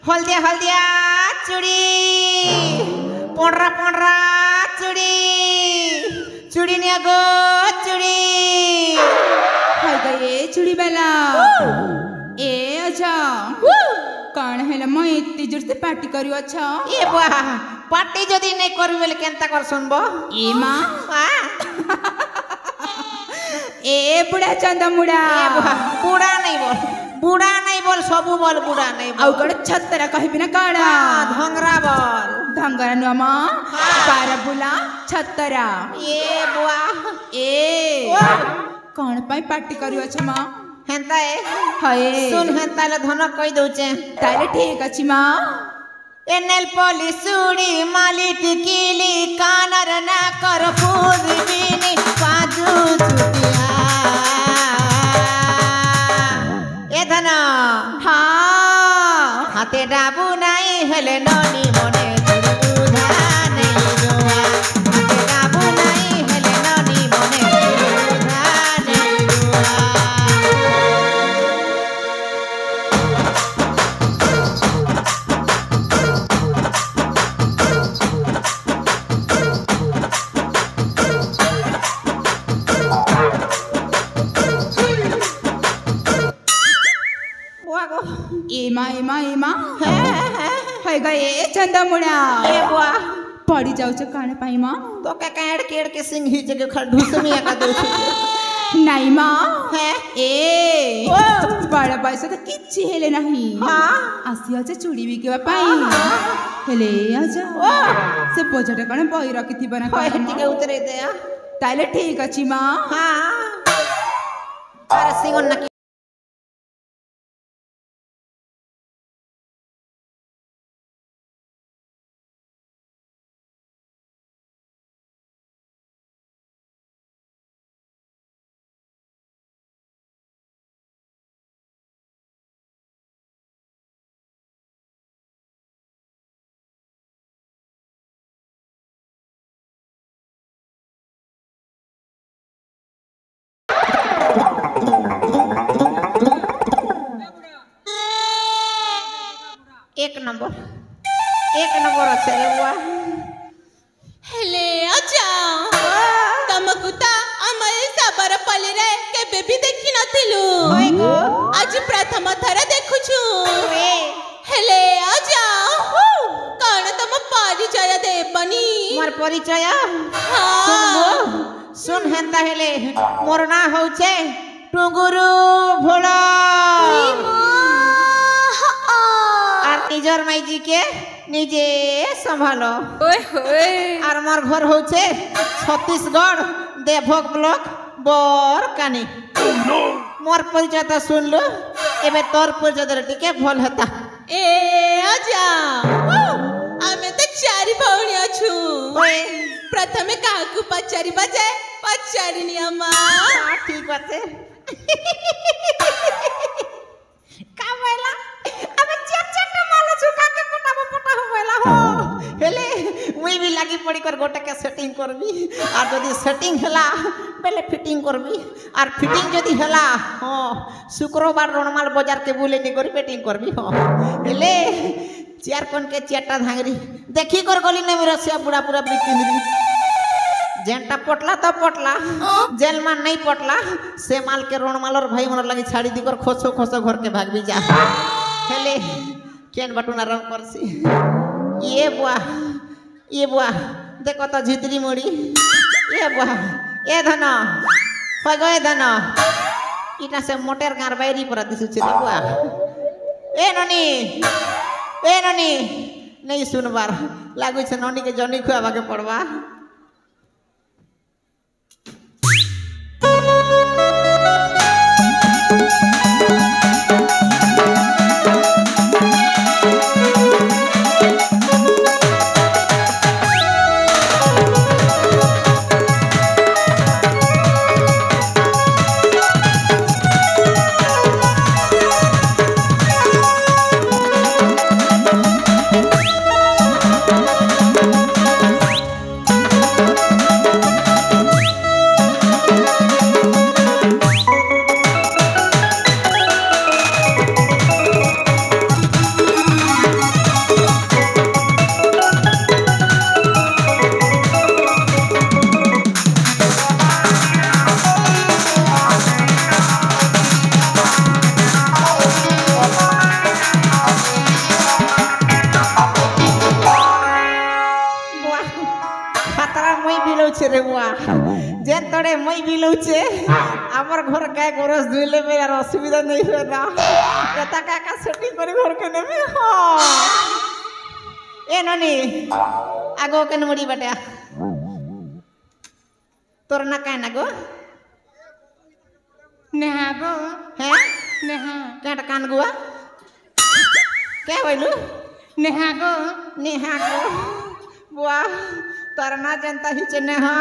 हल्दिया हल्दिया चूड़ी पंडरा पंडरा चूड़ी चूड़ी निया गो चूड़ी हाय गए चूड़ी बेला ए अच्छा कौन है लम्मा इतनी जोर से पार्टी करियो अच्छा ये बुआ पार्टी जदी नहीं करू बेले केनता कर सुनबो ए माँ ए बुढ़ा चंदा मुड़ा ए बुआ बुढ़ा नहीं बोल सबू बोल बुढ़ा नहीं बोल आउ कड़ छत्तरा कहि बिना काड़ा धंगरा बोल धंगरा नुमा पारा बुला छत्तरा ये बुआ ए कौन पाई पार्टी करियो अच्छा माँ हेंता ए हाय सुन हेंता ले धन कहि दउचे ताले ठीक अछि माँ एनेल पॉलिश चूड़ी माली टिकिली कानर ना कर फूल बीनी पाजू चुटिया ए धन हाँ हाथे डाबू नहीं हेले ननी मने बुधा नहीं जोआ हाथे डाबू नहीं हेले ननी मने बुधा नहीं जोआ ए माँ हाय गए चंदा मुड़ा ए बुआ पड़ी जाऊ छ काने पाई माँ तो क्या कैड केड़ के सिंह ही जगह खड़ ढुसमिया का दो नहीं माँ है ए बड़ा पैसा तो किछि हेले नहीं हाँ आसी अच्छा चूड़ी भी के पाई हेले आजा से बोझटा कने बही रखी बना ठीक है उतरे दे ताले ठीक अछि माँ हाँ अरे सिंह न एक नंबर अच्छे रे बुआ हेले आजा तमकुता अमल साबर पले रे केबे भी देखि नथिलु होय गो आज प्रथम थर देखुछु ए हेले आजा कौन तुम परिचय देबनी मोर परिचय हाँ सुन हेंता हेले मोर ना होचे टुंगुरु भोला निजर माई जी के निजे संभालो आर मोर घर होचे छत्तीसगढ़ देवभोग ब्लॉक बरकानी मोर परिचय तो सुन लो एबे तोर परिचय टिके भल हेता ए आजा आमे तो चारि भौणी अछु प्रथमे काकू पचारि बजे पचारिनी अम्मा ठीक बाते का बोला अबे चार माल झुका के पटा होवेला हो हेले मुई भी लागी पड़ी कर गोटे के सेटिंग करबी और जदी सेटिंग हला पहले फिटिंग करबी और फिटिंग जदी हला हां शुक्रवार रोनमाल बाजार के बुले नि करी फिटिंग करबी हां हेले चार कोन के चारटा धांगरी देखी कर गली ने मेरा से बुढ़ा पूरा बिकिंदरी जेंटा पटला तो पटला जेल मान नहीं पटला से माल के रोनमाल और भाई मन लगी छाड़ी दी कर खोसो खोसो घर के भाग भी जा हेले केन बटुना रंग परसी ये बुआ देखो तो झितरी मोड़ी ये बुआ ए धन होय गए धन इटा से मोटर गार बैरी पर दिसु छै बुआ ए ननी नहीं सुनबार लागु छै ननी के जनी खुआबा के पड़वा মই বিলৌছে আমার ঘর গায়ে গরস ধুইলে আর অসুবিধা নেই হয় না এটাকে একা সেটিং করে ঘরকে নেবে এ ননি আগো কেন মরি বেটা তোর না কায় না গো নেহা গো হ্যাঁ নেহা কেটা কান গুয়া কে হইলু নেহা গো बुआ तोर ना जनता हिचे ने हा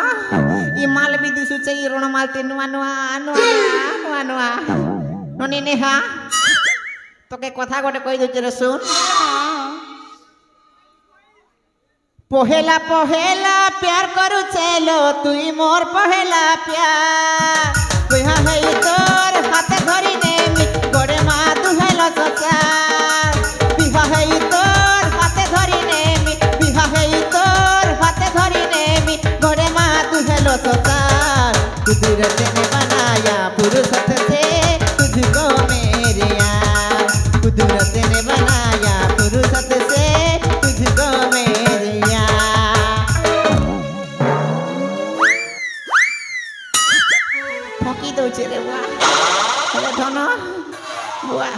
ई माल भी दिसु चे ई रण माल ते नुआ ननी ने हा तो के कथा गोटे कहि दउ रे सुन पहेला प्यार करू चलो तुई मोर पहेला प्यार तुहा है तोर हाथे धरी ने गोड़े मा दुहेलो सचार बिहा है तोर हाथे धरी ने बिहा है तोर हाथे धरी ने गोड़े मा दुहेलो सचार कुदरत ने बनाया फुर्सत से तुझको मेरे यार कुदरत ने बनाया फुर्सत से तुझको मेरे यार फकी दउचे रे बुआ हेले धन बुआ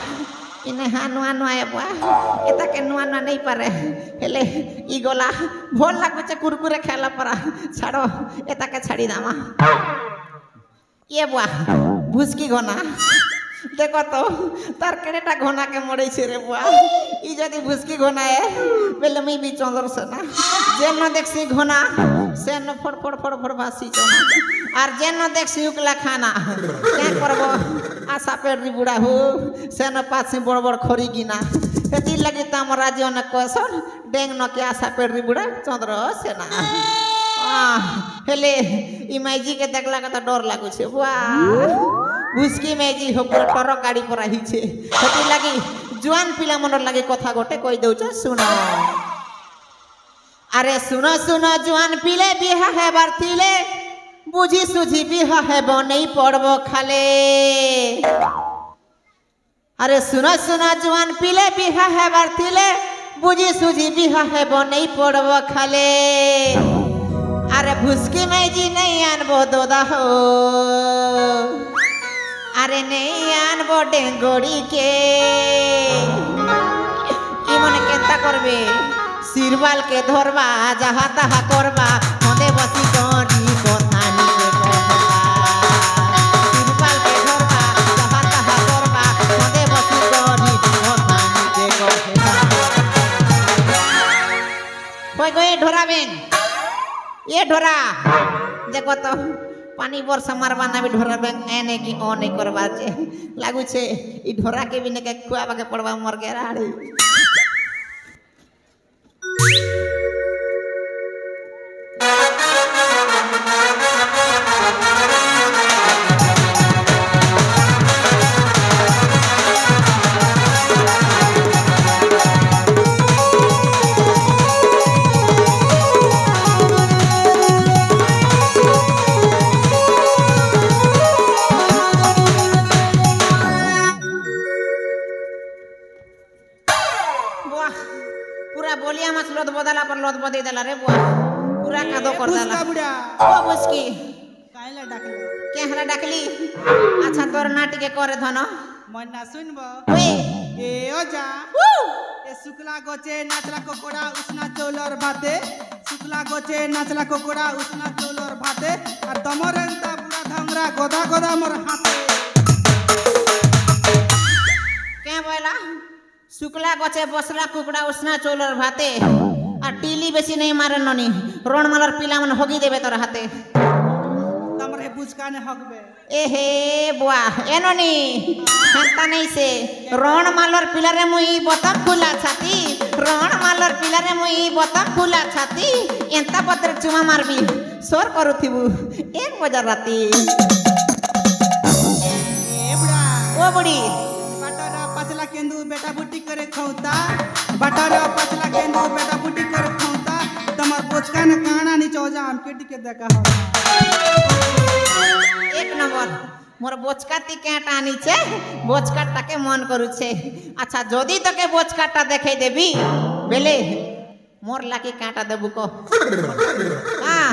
इने हा नुआ ए बुआ एता के नुआ नहीं पारे हेले ई गोला भोल लागुचे कुरकुरे खेला परा छाड़ो एता के छाड़ी दामा ये बुआ भुसकी घना देखो तो तार केटा घना के मरे छे रे बुआ ई जदी भुसकी घना है बेले मी भी चंदर सेना जेन देखसी घना सेन फड़ भासी चना আর যেন দেখছি উকলা খানা কে করব আশা পেড়ি বুড়া হো সেন পাছি বড় বড় খড়ি গিনা এতি লাগি তো আমার রাজ্য অনেক কসন ডেং নকে আশা পেড়ি বুড়া চন্দ্র সেনা হেলে ই মাইজি কে দেখলা কত ডর লাগুছে বাহ উসকি মাইজি হো টর গাড়ি পরা হিছে এতি লাগি জওয়ান পিলা মনর লাগি কথা গোটে কই দউছ শুনো আরে শুনো শুনো জওয়ান পিলে বিহা হেবার থিলে बुझी सुझी बिहा है नहीं पड़ब खाले अरे सुनो सुनो जवान पिले बिहा है बारथिले बुझी सुझी बिहा है नहीं पड़ब खाले अरे भुसकी में जी नहीं आनबो दोदा हो अरे नहीं आनबो डेंगोड़ी के इमने केता करबे सिरवाल के धरबा जहा तहा करबा मदे बसी करी कथानी के कहबा सिरवाल के धरबा जहा तहा करबा मदे बसी करी कथानी के कहबा कोई कोई ढोराबेन ये ढोरा देखो तो पानी बरसा मारबा ना भी ढोरा बेन एने की ओ नहीं करबा छे लागू छे ई ढोरा के बिने के खुआबा के पड़बा मर के राड़ी लत बदे देला रे बुआ पूरा कादो कर देला बुढ़ा ओ बसकी काहेला डाकली केहरा डाकली अच्छा तोर नाटी के करे धन मन ना सुनबो ओए ए ओजा ए शुक्ला गोचे नाचला कोकोड़ा उसना चौलर भाते शुक्ला गोचे नाचला कोकोड़ा उसना चौलर भाते और तमर एंता पूरा धंगरा गोदा गोदा मोर हाथे के बोला शुक्ला गोचे बसला कुकड़ा उसना चौलर भाते और टीली बेसी नहीं मारे ननी रण मालर पिला मन होगी देबे तोर हाथे तमरे बुचका ने हगबे ए हे बुआ ए ननी हंता नहीं से रण मालर पिला रे मुई बता फुला छाती रण मालर पिला रे मुई बता फुला छाती एंता पत्र चुमा मारबी सोर करूथिबु 1 बजे राती ए बुढ़ा ओ बुढ़ी बटारा पचला केंदू बेटा बुटी करे खौता बटारा पचला केंदू बेटा बुटी करे खौता तमर पोचका ने काना नी चौजा हम केटी के देखा हो 1 नंबर मोर बोचकाती केटानी छे बोचकाटाके मन करू छे अच्छा जदी तके बोचकाटा देखाई देबी बेले मोर लाकी काटा देबू को हां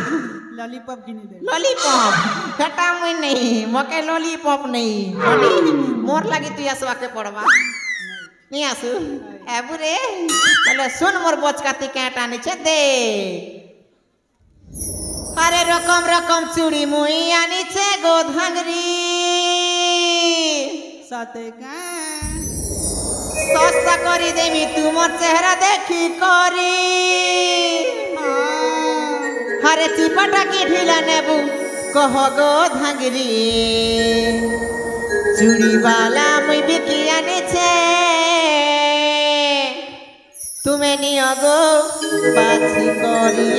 लॉलीपॉप गिनी दे लॉलीपॉप हेटा मुई नहीं मके लॉलीपॉप नहीं ननी मोर लगी तू आसवा के पड़वा नहीं आसु एबु रे बोले सुन मोर बचकाती काटा नीचे दे अरे रकम रकम चूड़ी मुई आनीचे गो धांगरी साथे का सस्ता करी देमी तुमर चेहरा देखी करी हरे चिपटा की ढीला नेबू कह गो धांगरी चूड़ी वाला मुई बिकी आनीचे तुम्हें नियो गो बाछी करी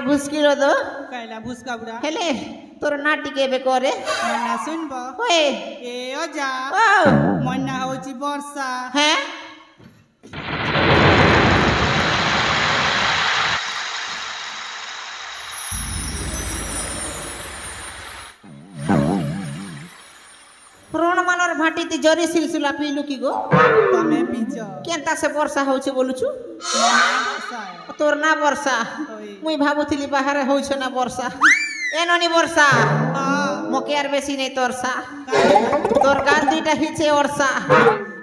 भुसकिलो दो कैला भुसका बुड़ा हेले तोर नाटी के बेकोरे मन्ना सुनबो ओए ए ओजा ओ मन्ना होची वर्षा हैं प्रोण मानर भाटी ती जरी सिलसिला पीलु की गो तमे पीछो केनता से वर्षा होउछे बोलुछु वर्षा तोर ना वर्षा मुई भाबुथिली बाहर होउछे ना वर्षा ए ननी वर्षा मोके आर बेसी नहीं तोरसा तोर गाल दुईटा हिचे वर्षा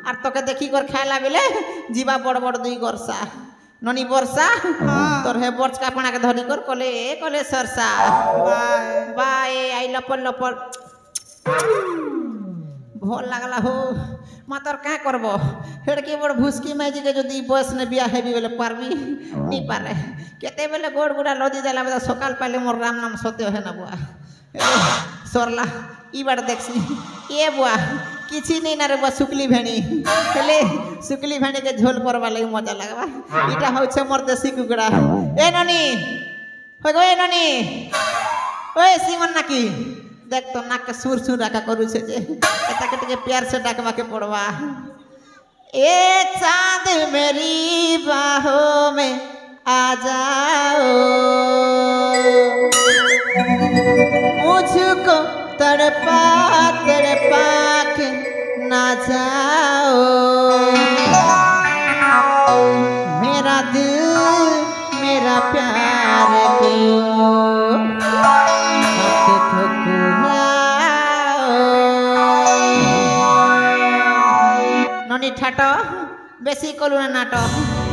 आर तोके देखी कर खायला बेले जीवा बड़ बड़ दुई वर्षा ननी वर्षा तोर हे बर्च का पणा के धरी कर कले सरसा बाय बाय आई लपल लपल भल लागला हो मातर क्या करब हेड़की बड़ भुसकी माइजी के जदि बयस ने बिया हेबी बेले पारबी नहीं पारे केते बेले गोड़ गुड़ा लदी देला बेला सकाल पाले मोर राम नाम सत्य है ना बुआ सरला ई बार देखसी ए बुआ किछि नहीं ना रे बुआ सुकली भेणी हेले सुकली भेणी के झोल परवा लगे मजा लागबा इटा होछे मोर देसी कुकड़ा ए ननी हो गो ए ननी ओए सीमन नाकी देख तो नाक के सुर सुर रखा करू छे जे एता के प्यार से डाकवा के पड़वा ए चांद मेरी बाहों में आ जाओ मुझको तड़पा तड़पा के ना जाओ मेरा दिल मेरा प्यार क्यों ननी ठाटो बेसी कलु ना नाटो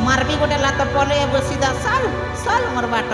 मारबी गोटे लात पले सीधा साल साल मोर बाट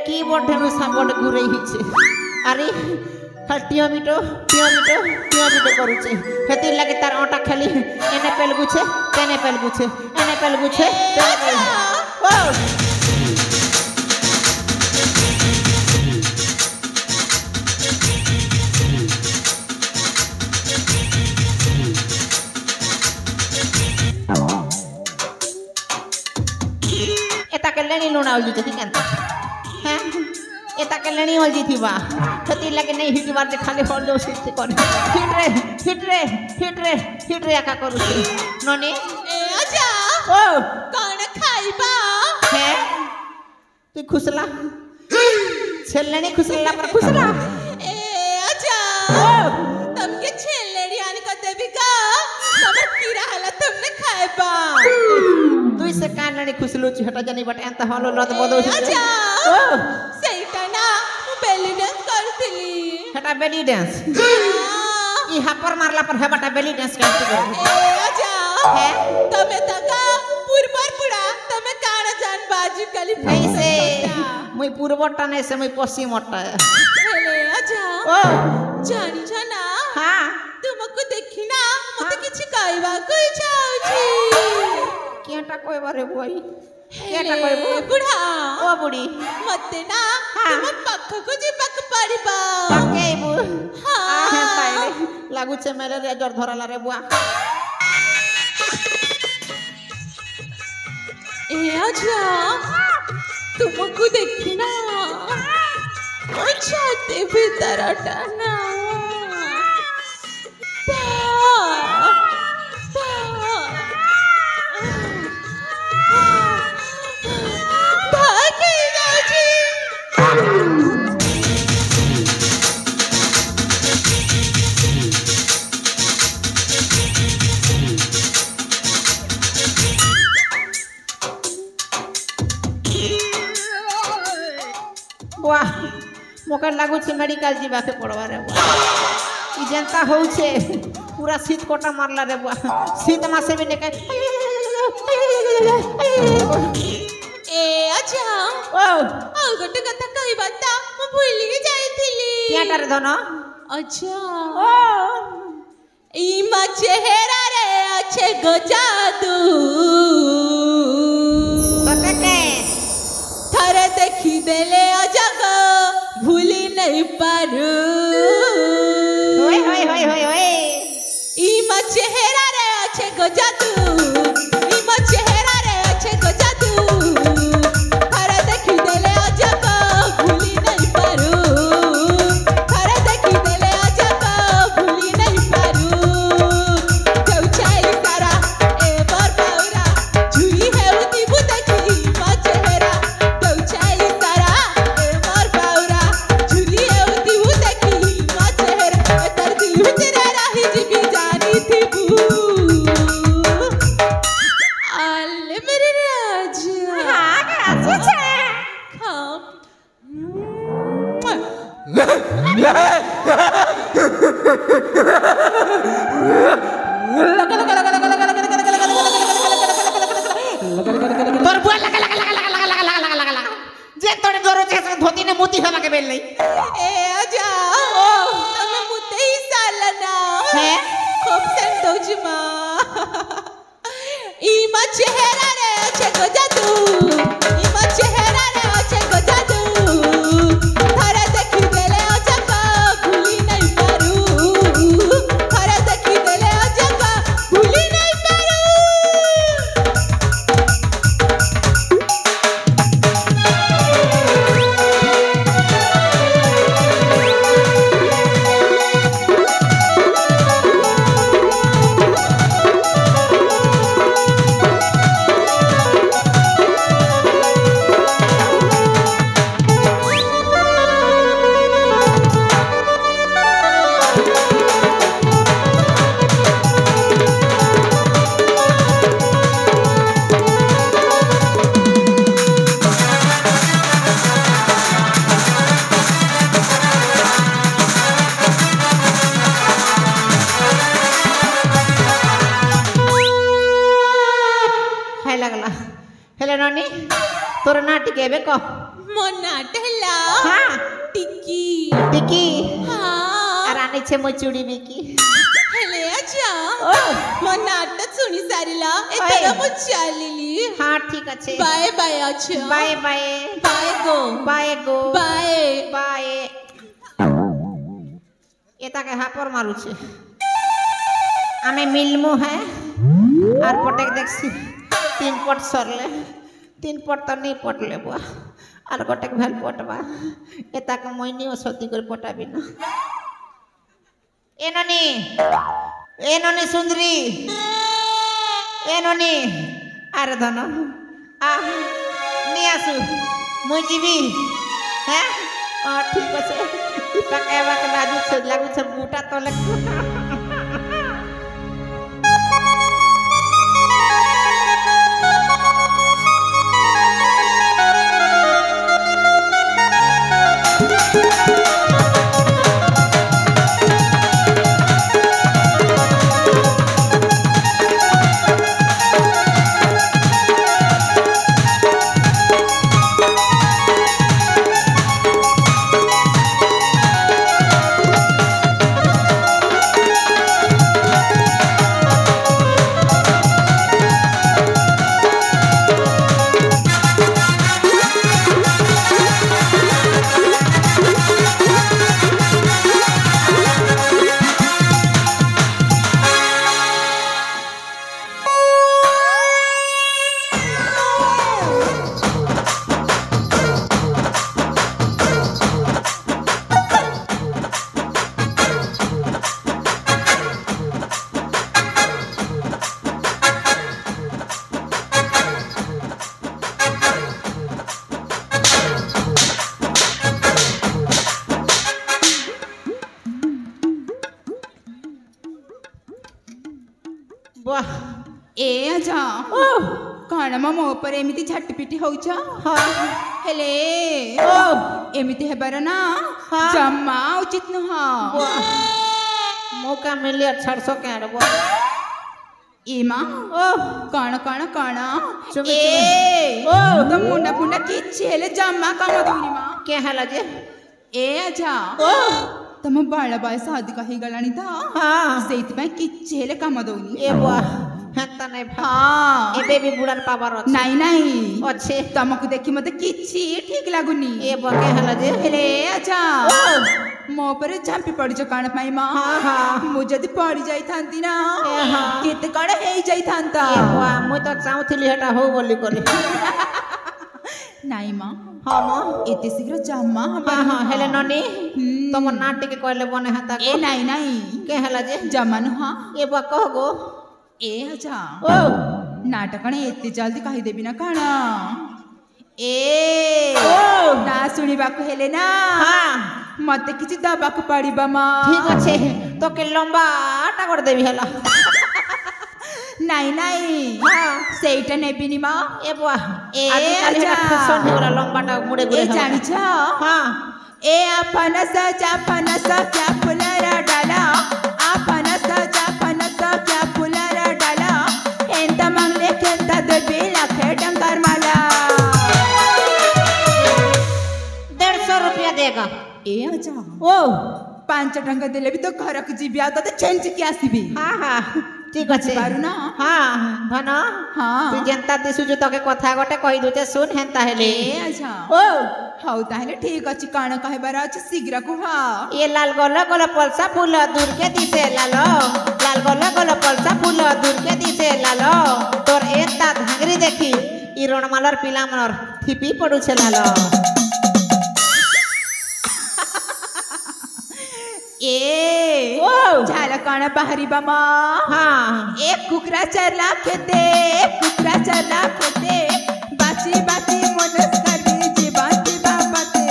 कीबोर्ड ढेनु साबोर्ड घुरे हिचे अरे खाली टियोमिटो करूचे हेती लगे तार ओटा खाली एने पेल गुछे तेने पेल गुछे एने पेल गुछे तेने पेल ओ एता के लेनी लोना उलजी थी केनता हैं एता के लेनी उलजी थी बा हेती लगे नहीं हिट बार खाली होल दो सिट कोन हिट रे आका करूची ननी ए आजा ओ कौन खाइबा है तू खुसला छेलनी खुसला पर खुसला ए आजा तुमके छेलड़ी आने का देवी का समझ की रहला तुमने खाइबा तुई से काननी खुसलू हटा जानी बट एंत हलो लत बदो आजा ओ सेटा ना मु बेली डांस करथिली हटा बेली डांस ई हापर मारला पर हेबाटा बेली डांस करती कर ए आजा है तमे तका पुरबर पुड़ा तमे काना जान बाजी कली ऐसे मुई पूर्वटा नहीं से मुई पश्चिमटा हेले आजा ओ जानी जाना हां तुमको देखी ना मते किछि कहबा कोई जाउची केटा कोई बारे बोई केटा हेले कोई बो बुढ़ा ओ बुढ़ी मते ना हाँ। तुम पक्ख को जिबक पड़िबा पक्के बु हाँ। आहे ताइले लागु छे मेरे रे जर धराला रे बुआ ए आजा तुमको देखी ना छाती भीतर टाना भागी जाजी बुआ मोके लागु छे मेडिकल जीवा के पड़वा रे बुआ ई जनता होउ छे पूरा शीत कोटा मारला रे बुआ शीत मासे भी निकल ए आजा ओ ଆଉ ଗୋଟେ କଥା କହିବା ତ ମୁଁ ଭୁଲି ଯାଇଥିଲି केटा रे धन ଆଚ୍ଛା ओ ଇମା ଚେହେରାରେ ଅଛି ଗଜାଦୁ सके के ଥରେ ଦେଖିଦେଲେ ଅଜଗ ଭୁଲି नहीं ପାରୁ होय होय होय होय होय ଇମା ଚେହେରାରେ ଅଛି ଗଜାଦୁ ଇମା ଚେହେରାରେ ଅଛି ଗଜାଦୁ ଥରେ ଦେଖିଦେଲେ ଅଜଗ ଭୁଲି नहीं ପାରୁ ଥରେ ଦେଖିଦେଲେ ଅଜଗ ଭୁଲି नहीं ପାରୁ କେଉଛାଇ ସାରା ଏ ବରପାଉରା ଝୁଇ ହେଉଥିବୁ ଦେଖି ମୋ ଚେହେରା କେଉଛାଇ ସାରା ଏ ବରପାଉରା ଝୁଲି ହେଉଥିବୁ ଦେଖି ମୋ ଚେହେରା ତୋର ଦିଲ ଭିତରେ ରହିଯିବି ଜାଣିଥିବୁ ଆଲେ मेरे राजा हां आछे छे come तोर बुआ लगा जे तोरे जोरो छे धोती ने मोती हवा के बेल नहीं ए आजा तमे मुते ही सालना है खूब संतोष मां इमा चेहरा रे अच्छे गजादू इमा चेहरा रे अच्छे गजादू थारे देखी देले अजका भूली नहीं पारू थारे देखी देले अजका भूली नहीं पारू हाय लगला हेले नानी तोर नाटी के बे को ମୋ ନାଁଟା ହେଲା हाँ ଟିକି टिकी ହଁ रानी छे मो चूड़ी बिकी ହେଲେ ଆଚ୍ଛା ओ ମୋ ନାଁଟା ଶୁଣି ସାରିଲା ଓଏ। ଏଥର ମୁଁ ଚାଲିଲି हाँ ठीक अच्छे ବାଏ ବାଏ ଆଚ୍ଛା बाय बाय ବାଏ ଗो बाय गो ବାଏ बाय ये ताके हापर मारू छे आमे मिलमु है आर पटेक देखसी 3 पट सरले 3 पट तो नहीं पटले बुआ आर गोटेक भेल पटबा ए ताके मोइनी ओसती कर पटाबी ना ए ननी सुंदरी ए ननी आरे धन आ नी आसु मुई जीवी हैं ठीक আছে इता कहवा के लाजू से लागू से बूटा तले वाह ଏ ଆଚ୍ଛା ओ କଣ ମୋ ଉପରେ ଏମିତି ଝାଟିପିଟି ହଉଛ हाँ ହେଲେ ओ ଏମିତି ହେବାର ନା ହଁ। ଜମା ଉଚିତ ନୁହଁ वाह मौका मिले 600 के आरे वाह ଏ ମା ओ କଣ କଣ କଣ ଚୁମି ଏ ଓ ତ ମୁଣ୍ଡା ଫୁଣ୍ଡା କିଛି ହେଲେ ଜମା କାମ ଦଉନି ମା के हला जे ଏ ଆଚ୍ଛା ओ ତମ ବାଳ ବୟସ ଅଧିକ ହେଇଗଲାଣି ତ हाँ ସେଇଥିପାଇଁ କିଛି ହେଲେ କାମ ଦଉନି ए वाह हेता नहीं भा ହଁ एबे भी बुढ़ार पावर अछि ନାଇଁ ନାଇଁ अच्छे ତମକୁ ଦେଖି ମତେ କିଛି ଠିକ ଲାଗୁନି ए बा के हला जे ହେଲେ ଆଚ୍ଛା ଓ ମୋ ଉପରେ ଝାମ୍ପି ପଡିଛ କଣ ପାଇଁ ମା हाँ हाँ ମୁଁ ଯଦି ପଡି ଯାଇଥାନ୍ତି ନା ଏ ହଁ। କେତେ କଣ ହେଇଯାଇଥାନ୍ତା ए वाह मुई तो चाहूथिली हेटा हो बोली करे ନାଇଁ ମା हाँ म ଏତେ ଶୀଘ୍ର ଜମା ହବାର हाँ हाँ ନୁହଁ। हेले ननी ହୁଁ। तुम नाटी के कहले बने हेता ଏ ନାଇଁ ନାଇଁ के हला जे ଜମା ନୁହଁ ए बा कह गो ଏ ଆଚ୍ଛା ओ ନାଟ କଣ ଏତେ ଜଲ୍ଦି କହିଦେବି ନା କଣ ଏ ଓ ନା ଶୁଣିବାକୁ ହେଲେ ନା हाँ ମତେ କିଛି ଦବାକୁ ପଡିବ ମା ठीक अच्छे तो के लंबा आटा कर देबी हला ନାଇଁ ନାଇଁ हाँ ସେଇଟା ନେବିନି ମା ए बा ए आजकल हेटा अच्छा। फैशन हो गला लंबाटा मुड़े ଏ गुड़े ଜାଣିଛ हाँ ଏ ଫନସ ଚା ଫନସ କ୍ୟା ଫୁଲର ଡାଲ ଆ ଫନସ ଚା ଫନସ କ୍ୟା ଫୁଲର ଡାଲ ଏନ୍ତା ମାଙ୍ଗଲେ କେନ୍ତା ଦେବି ଲକ୍ଷେ ଟଙ୍କାର ମାଲା 150 रुपया देगा ଏ ଆଚ୍ଛା ओ 5 ଟଙ୍କା ଦେଲେ ବି ତ ଘରକୁ ଯିବି ଆଉ ତତେ ଛେଞ୍ଚିକି ଆସିବି हाँ हाँ ठीक अच्छे ପାରୁନ हाँ धन ହଁ तू जेंता दिसुजु तके कथा गोटे कहि दुचे सुन हेंता हेले ଏ ଆଚ୍ଛା ओ ହଉ ତାହେଲେ ଠିକ ଅଛି କଣ କହିବାର ଅଛି ଶୀଘ୍ର କୁହ ये लाल गोल गोल पलसा फूल दूर के दिसे लालो लाल गोल गोल पलसा फूल दूर के दिसे लालो तोर एता धांगरी देखी ई रणमालर पिला मनर थिपी पडु छे लालो ଏ ओ ଝାଲ କଣ ବାହାରିବା ମା हाँ ଏ କୁକୁରା ଚରଲା କେତେ କୁକୁରା ଚରଲା କେତେ ବାଛି ବାଛି ମନସ୍ କରବି ଜୀବନ ଯିବା ପତେ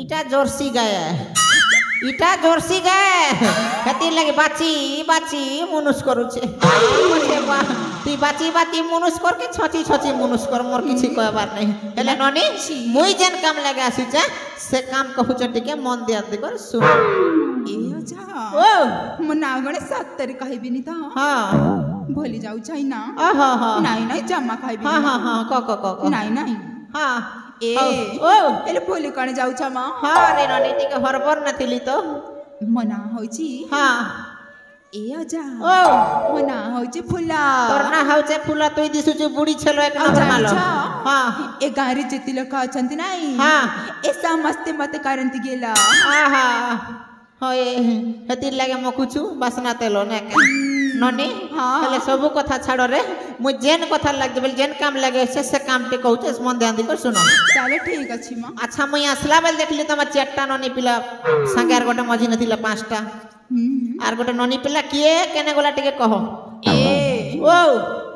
इटा जर्सी गाय इटा जर्सी गाय हेती लगे बाची बाची मनुष करूचे मछे बा तू बाची बाची मनुष कर के छची छची मनुष कर मोर किछि कहबार नहीं हेले ननी मुई जेन काम लगे आसी जे से काम कहू छ टिके मन दिया दे कर सुन ଏ ଆଚ୍ଛା ओ ମୋ ନାଁ ଗଣେ ସତରେ କହିବିନି ତ हां भूली जाऊ छाई ना आहा हा नहीं नहीं जमा खाइबी हाँ हाँ हाँ क नहीं नहीं हाँ ए ओ एले भूली कण जाऊ छ म हाँ रे ननी टिके हरबर नथिली तो मना होइची हाँ ए अजा ओ मना होइची फुला तोर ना हाउचे फुला तुई दिसुछु बुढ़ी छलो एक नंबर मालो हाँ ए गारी जेती लोक अछंती नाही हाँ ए समस्ते मते करंती गेला आहा होए हेतिर लागे मकुछु बासना तेलो ने ननी हाँ हेले सब कथा छाड़ रे मु जेन कथा लाग देबल जेन काम लागे से काम टे कहूचे मन ध्यान दी कर सुनो चले ठीक अछि म अच्छा मुई आसला बेल देखली तमा चारटा ननी पिला संगार गोटे मझी नथिला पांचटा आर गोटे ननी पिला किए केने गोला टिके कहो ए ओ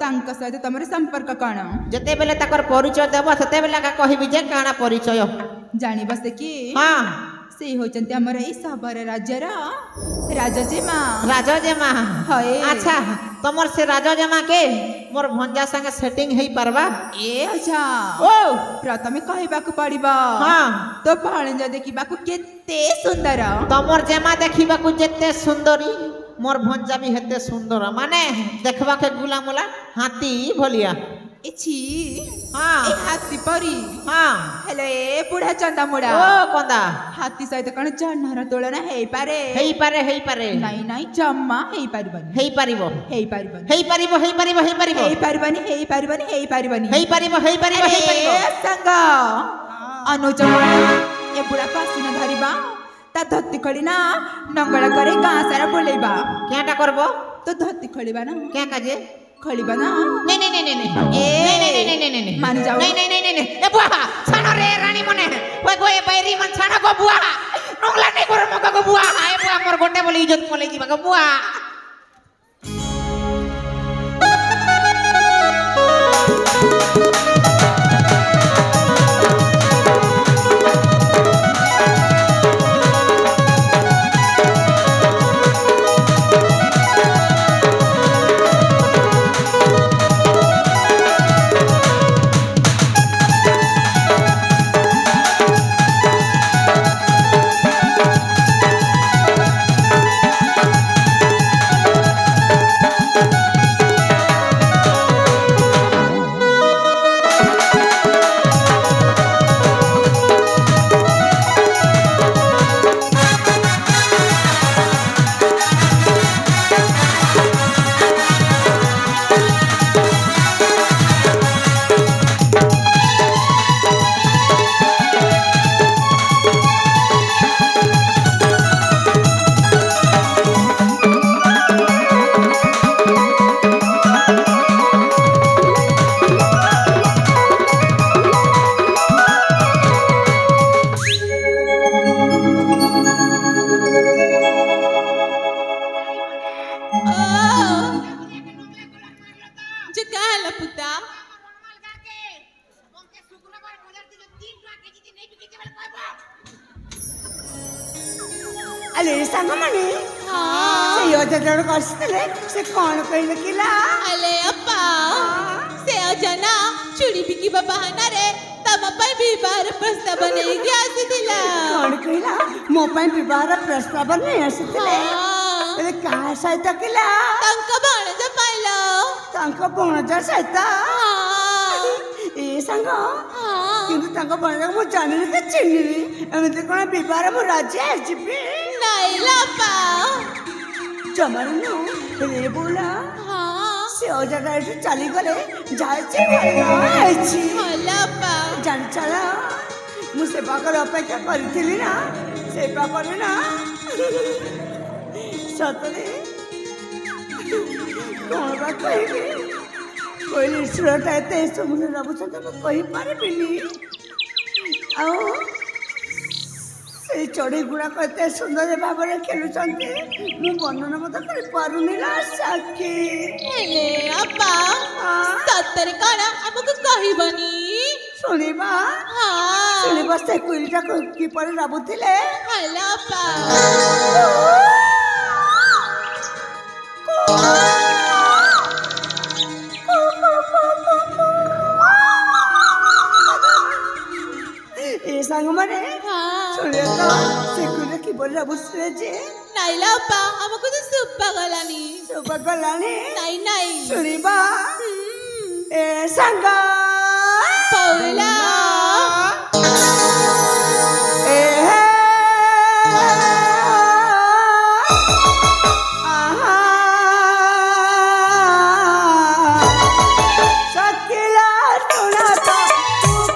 तांक सहित तमरे संपर्क कण जते बेले तकर परिचय देबो सेते बेले का कहबी जे काना परिचय जानी बस कि हां से होचंती हमर ई साबर राज्यर राजा जे मां राजा जे मां हए अच्छा तमर से राजा जे मां के मोर भंजा संगे सेटिंग हेई परबा ए अच्छा ओ प्रथमे कहबाक पड़िबा हां तो भाणजा देखिबाकू केते सुंदर तमर जेमा देखिबाकू जेते सुंदरी मोर भंजा भी हेते सुंदर माने देखबा के गुलामुला हाथी भलिया एछि हां ए हाथी परी हां हेले बुढ़ा चंदा मुड़ा ओ कोंदा हाथी सहित कण जन्नर तुलना हेई पारे नहीं नहीं जम्मा हेई पारिबनी हेई पारिबो हेई पारिबनी हेई पारिबो हेई पारिबो हेई पारिबो हेई पारिबनी हेई पारिबनी हेई पारिबनी हेई पारिबो हेई पारिबो हेई पारिबो ए संग अनुज ए बुढ़ा पासी न धरिबा ता धत्ती खड़ी ना नंगड़ा करे गां सारा बोलेबा क्याटा करबो तो धत्ती खड़ीबा ना क्या काजे खड़ीबा ना नहीं नहीं नहीं नहीं ए नहीं मान जाओ नहीं नहीं नहीं नहीं ए बुआ छानो रे रानी मने ओए गोए बैरी मन छानो गो बुआ नंगला नहीं करे मका गो बुआ ए बुआ मोर गोटे बोली इज्जत मोले की गो बुआ अरे सांग मने से योजना करसले से कोन कइले किला अले अप्पा से अजना चूड़ी बिकी बहाना रे तम पर विवाह प्रस्ताव नहीं गया आसीथिला कोन कइला मो पई विवाह प्रस्ताव नहीं आसीथिले अरे का सहित किला तंक भाणजा पाइलो तांक भणजा सहित ए सांग किंतु तांक भणजा मो जानिनी के चिन्हिनी एमते कोन विवाह मो राजी आजिबी नहीं लापा जमानु रे बोला हाँ से जगह चली गले जायछि आइछि लापा जान चला मु सेवा कर अपेक्षा करथिली ना सेवा करे ना सतरे कोन बा कहिबी कोई सुरता एते समुद्र रबुछन तो कहि पारिबिनी आओ से चढ़ी गुड़ा कहते सुंदर भाव में खेलुंटे मु वर्णना मत कर पारुनी ना साखी हेले अपा सत्तर कणा हमको कहिबनी सुनिबा हाँ सुनिबा से कुइलटा की पर राबुथिले हेला अपा ए सांग माने हाँ सुनिया तो से कुइलटा की पर राबुथिले जे ନାଇଁ ଲୋ ଅପା ଆମକୁ ତ ସୁବା ଗଲାନି ଶୁଭ ଗଲାଣି ନାଇଁ ନାଇଁ ଶୁଣିବା ଏ ସାଙ୍ଗ ପଉଲା ଏ ସକିଲା ଶୁଣା ତ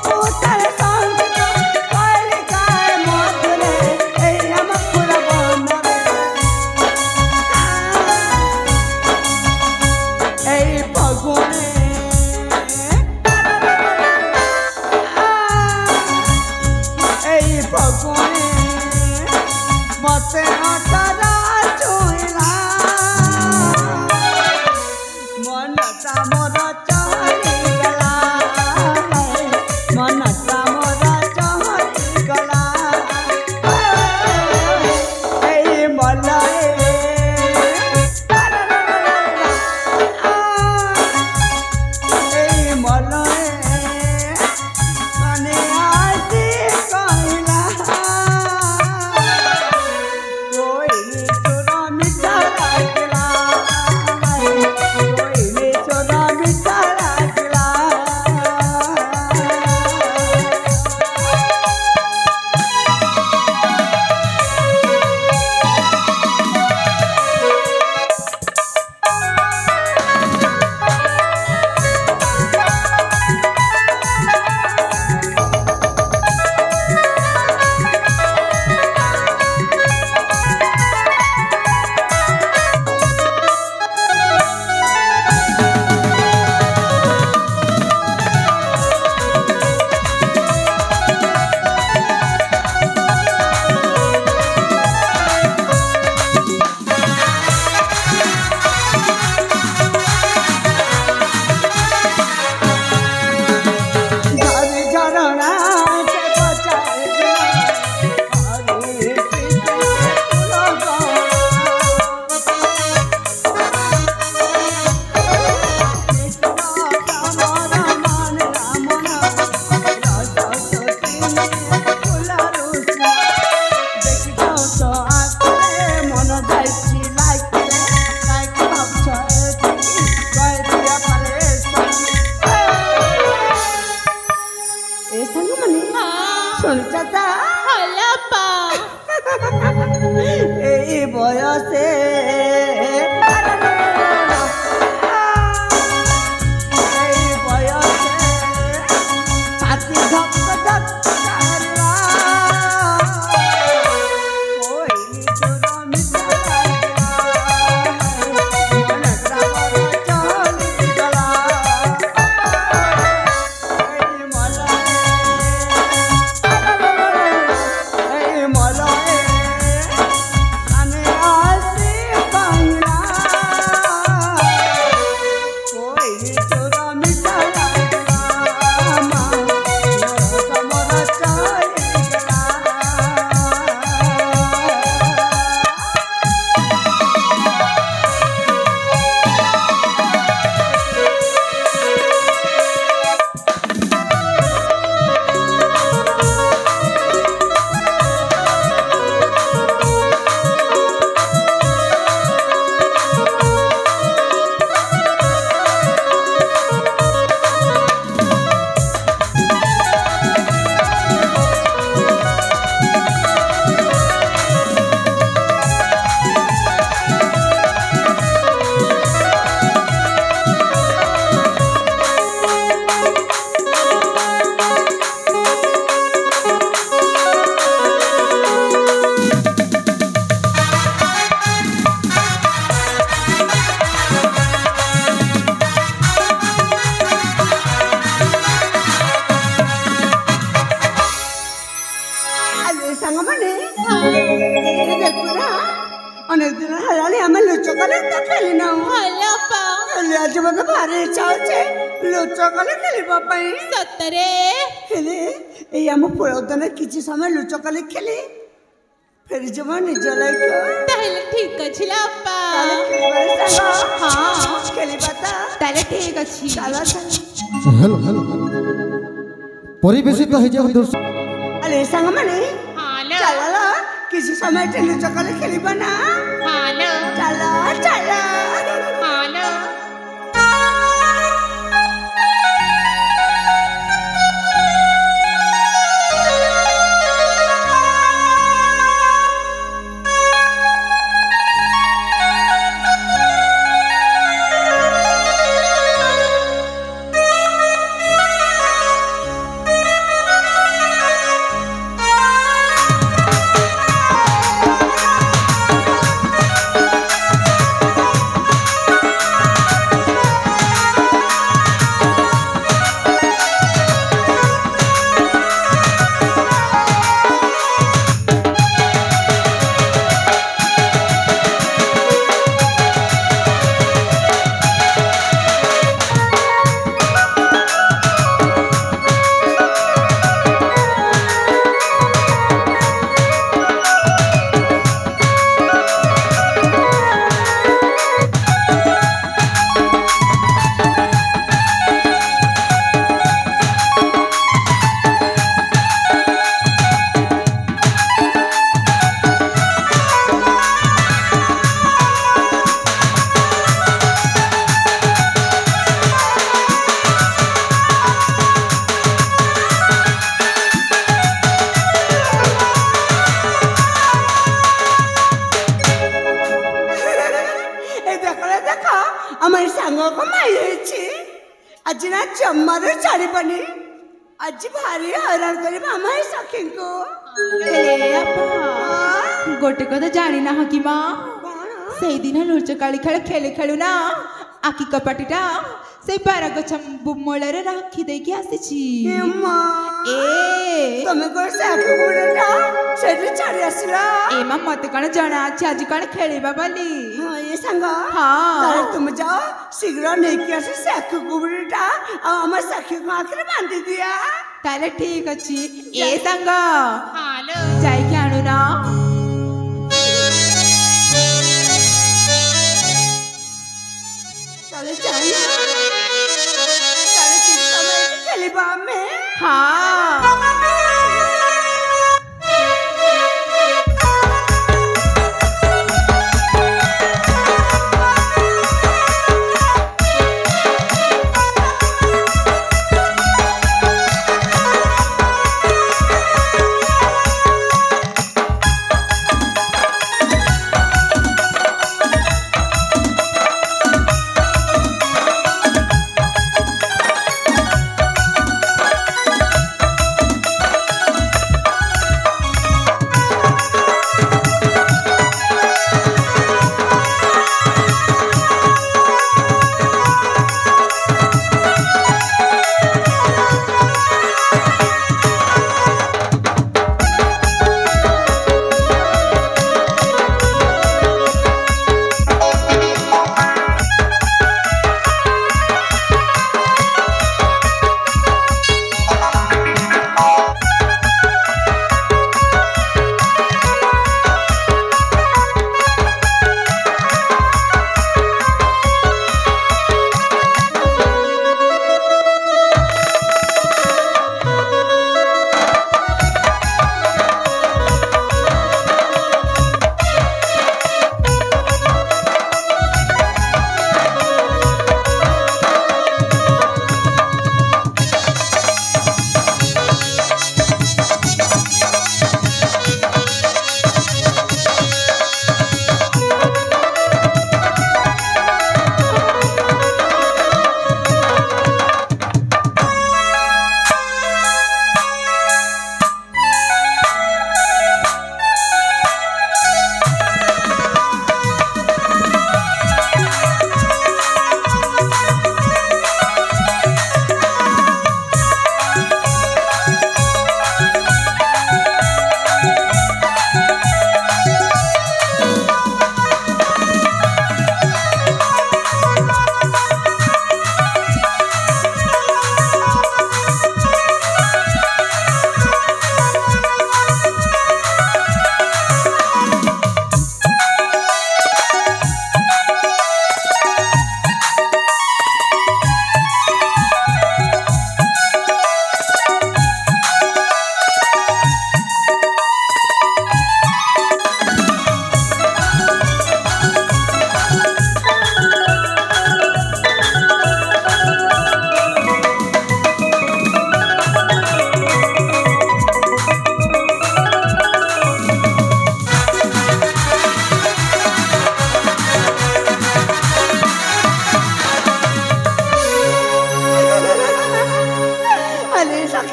ପୁତାର ସଙ୍ଗୀତ କହିଲି କାଏ ମଧୁରେ ଏଇ ଆମ ପୁରା ବନରେ ଏଇ ଫଗୁଣେ ଏଇ ଫଗୁଣେ ମତେ ଅଟରା ଛୁଇଁଲା ମନଟା ମୋର ଚହଲିଗଲା ମନଟା ମୋର ଚହଲିଗଲା ଏଇ ମଲଏ ଏଇ ମଲଏ ମାନେ ଆଜି କହିଲା କୋଇଲି ତୋର ମିଠା ଲାଗିଲା କୋଇଲି ତୋର ମିଠା ଲାଗିଲା ঝরি ঝরনা সে বচায় হরে কৃষ্ণ মন যাইছি লাইকে লাইকে ভাবছ কয়ে দিয়া পারে ए संग मने শুনছা তা হলো অপা এই বয়সে এই বয়সে ছাতি ধক ধক করলা কোইলি তোর মিঠা লাগলা মনটা বড় চলিগলা এই মলয়ে এই মলয়ে কানে আসি পাইলা কোইলি তোর মিঠা লাগলা মা মোর চলিগলা আরে সাঙ্গ মানে দেখুনা অনেক দিন হেলানি আমি লুচকালে তো খেলি না হলো অপা ହେଲେ ଆଜି ମୋତେ ଭାରି ଇଚ୍ଛା ହଉଛି ଲୁଚକାଳି ଖେଳିବା ପାଇଁ ସତରେ ହେଲେ ଏଇ ଆମ ପୁରାତନ କିଛି ସମୟ ଲୁଚକାଳି ଖେଳି ଫେରିଯିବ ନିଜ ଲାଇଫ୍ ତାହେଲେ ଠିକ ଅଛି ଲୋ ଅପା ତାହେଲେ ଖେଳିବାରେ ସାଙ୍ଗ ହଁ ଖେଳିବା ତ ତାହେଲେ ଠିକ ଅଛି ଚାଲ हेलो हेलो ପରିବେଶିତ ହେଇଯାଉ ଦର୍ଶକ ଆରେ ସାଙ୍ଗମାନେ ହଁ ଲୋ ଚାଲ किसी समय टेली चक्कर खेलिबा ना हालो चलो चलो हालो আমার সাঙ্গ কমাই হয়েছে আজ না জম্মারে ছাড়িবনি আজ ভারি হইরাণ করিব আমার সখীଙ୍କୁ गोटे कथा जानी ना कि माँ से दिन लुचकाली खेल खेलु खेलु ना आखि कपाटीटा से बार गछ मूल राखी देकी आसी তুমি কোন সাকু বুড়াটা সেটি ছাড়ি আসিলা ए माँ मत कण जना अच्छे आज कण खेलिबा बोली हाँ ये संग हाँ। तारे तुम जाओ शीघ्र लेके आसे साकु बुड़ीटा और हमार सखी को आखिर बांधी दिया ताले ठीक अच्छी ए संग हालो जाई के आणु ना चले जाना तारे किस समय खेलिबा में हाँ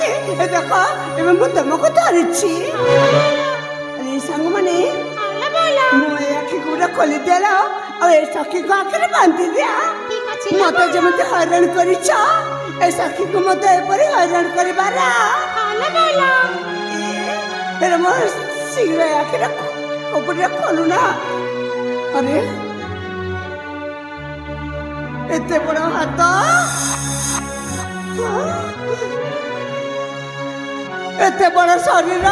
ए देखो एबे मु तुमको धरिछि अरे संग माने मु ए आखि गुडा खोली देला और ए सखी को आखिर बांधी दिया मत जमते हरण करिछ ए सखी को मत ए परी हरण करिबारा तेरे मो शीघ्र आखिर कपड़ा खोलू ना अरे एते बड़ हाथ एते बड़ शरीर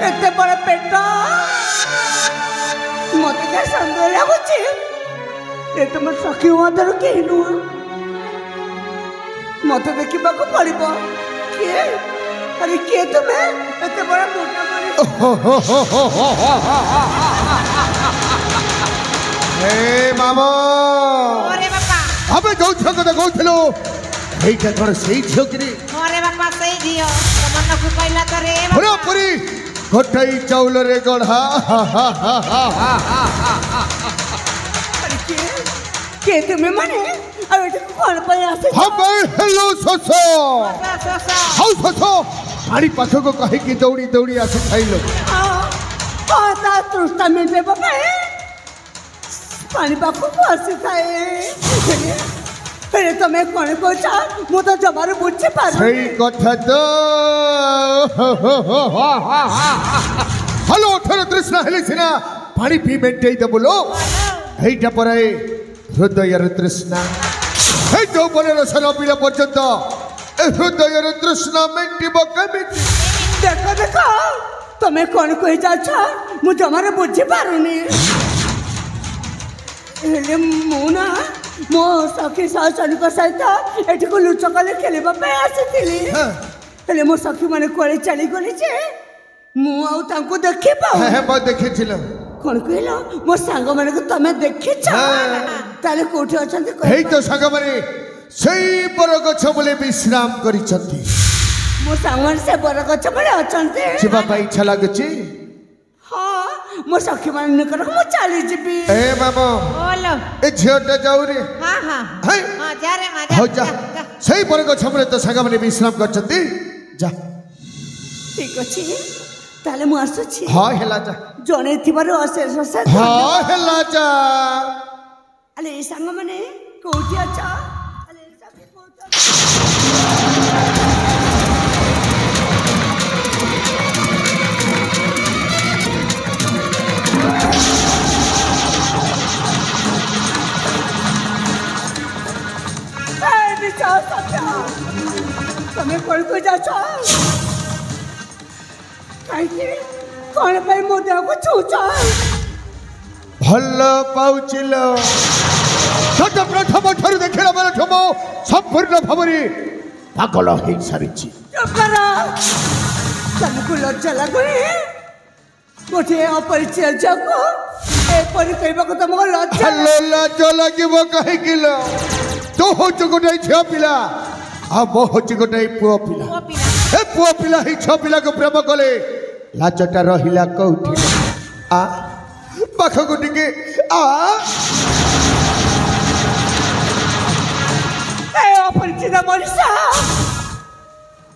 एते बड़ पेट मत क्या सुंदर लगुच ये तुम सखी मधुर कहीं नुह मत देखा पड़ो किए अरे किए तुम्हें एते बड़ मोटा मामा ओरे बापा अबे जो झियो कथा कहूथिलो एइटा कोन सेई झियो कि ओरे बापा सही दियो मन को कहला तो रे पूरा पूरी गोटाई चाउल रे गढ़ा के तुम्हें माने अब एटा कोन पे आसे हम हेलो सोसो हाउ सोसो पानी पाछो को कहि कि दौड़ी दौड़ी आसे खाइलो हां ता तृष्णा मिले बाबा पानी पाखो आसे थाए फिर तुम्हें कौन कोचा मु तो जमार बुझे पारो सही कथा तो हेलो थर तृष्णा हेली सिना पानी पी मेंटेई द बोलो हेइटा पराए हृदयर तृष्णा हे जो बने रसन पीला पर्यंत ए हृदयर तृष्णा मेंटिबो केमिति देखो देखो तुम्हें कौन कोई जाछा मु जमार बुझे पारुनी हेले मु ना मो सखी सासनी को सहित एठी को लुचकले खेलबा पे आसीथिली हेले मो सखी माने कोले चली गली जे मु आउ तांको देखि पाउ हे मो देखिथिलो कोन कहलो मो सांग माने को तमे देखिछ ताले कोठी अछंती हेई तो सांग माने सेई बरगछ बोले विश्राम करिसंती मो सांग माने से बरगछ बोले अछंती जीवा पाई इच्छा लागछि हां मो सखी माने निकट मो चली जिबी ए मामो बोलो ए झियोटा जाऊ रे हां हां हे हां जा रे मां हो जा सेई बरगछ बोले तो सांग माने विश्राम करछंती जा ठीक अछि ताले मु आसुछि हां हेला जा जने थिबारो अशेष अशेष हां हेला जा अले सांग माने कोठी अच्छा अले सखी कोठी तुम्हें कौन को जा कौन पे मो देह को छूचा भल पाउचिलो सत प्रथम ठर देखिला बेला ठमो संपूर्ण भाबरी पागल होई सारिछि चुप करा तमको लज्जा लागुनी गोटे अपरिचय जाको ए परि कहबा को तुमको लज्जा हल्लो लाज लागिबो कहि किलो तो हो गोटाई झियो पिला आ मो हो गोटाई पुओ पिला ए पुओ पिला ही छ पिला को प्रेम कले लाजटा रहिला कौठी आ पाख गुटी के आ ए अपरिचित मनीषा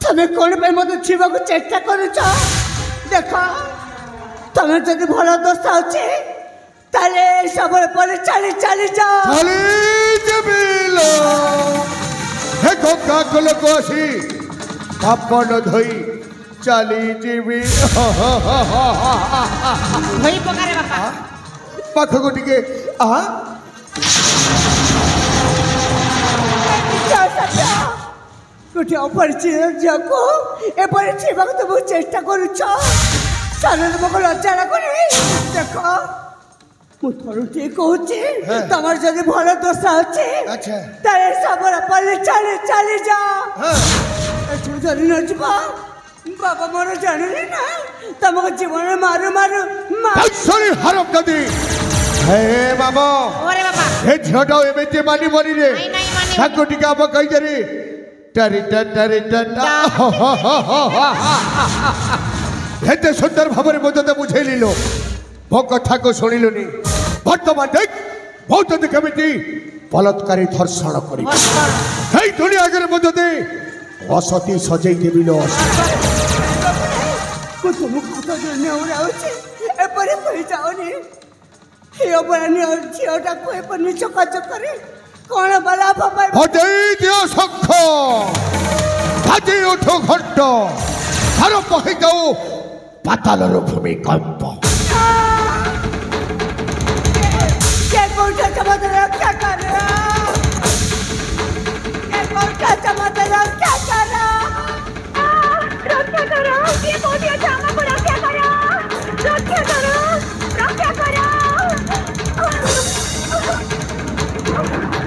तमे कौन पे मत छीबा को चेष्टा करूछ देखो तमे जदि भलो दोस्त होछि ताले सबरे पर चली चली जा चली जबिलो हे गंगा कल कोसी अपन धोई चली जीवी भई पकारे बापा पाख गुटी के आ गोटे अपरिचित जाको ए पर छीबा को तुम चेष्टा करूछ सारे तुमको लज्जा लागुनी देखो मु थोड़े कहूची तमर जदि भल दोषा अच्छे अच्छा तारे सबरा पल्ले चली चली जा तू जदि न जीवा बाबा मोर जानली ना तमको जीवन मारू मारू सॉरी हरम कदी हे मामा ओरे बापा हे झटा एमेते मानी बनी रे नहीं नहीं माने ठाकुर टिका अब कहि जरी टरी टरी हेते सुंदर भाबरे मते बुझेली लो मो कथा को सुनिलुनी वर्तमान देख बहुत केमिति बलात्कारी धर्षण कर दुनिया आगे मध्य दे असती सजै देवी लो तुमको हाथ जोड़ने एपरी कही जाओनी झीटा को एपरी चकाचक करे कौन बला बाबा हटे दियो शंख बाजे उठो घंट हर बही जाओ पाताल भूमिकंप क्या कोटा चमत्कार रक्षा कर क्या कोटा चमत्कार रक्षा कर रक्षा करो ये कोटिया चामा को रक्षा करो रक्षा करो रक्षा करो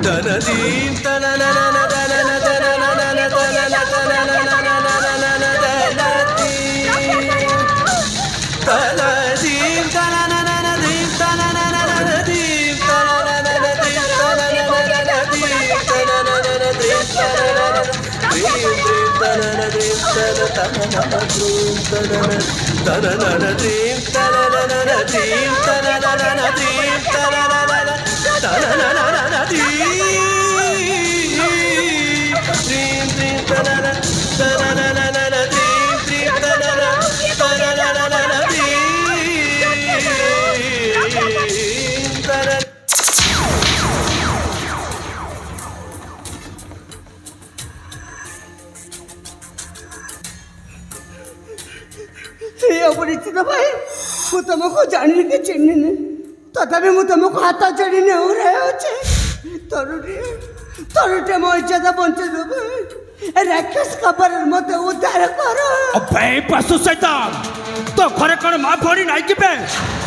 तनदीन तनननन तननन तननन तनदीन तननन दीन तननन दीन तननन दीन तननन दीन तननन दीन तननन दीन तननन दीन तननन दीन तननन दीन तननन अपरिचित भाई मु तुमको जानी के चिन्ह तथापि मु तुमको हाथ चढ़ी ने तरुटे मो इज्जत बंचे देव राक्षस खबर मत उद्धार कर अबे पशु शैतान तो घरे कौन मां भरी नहीं किबे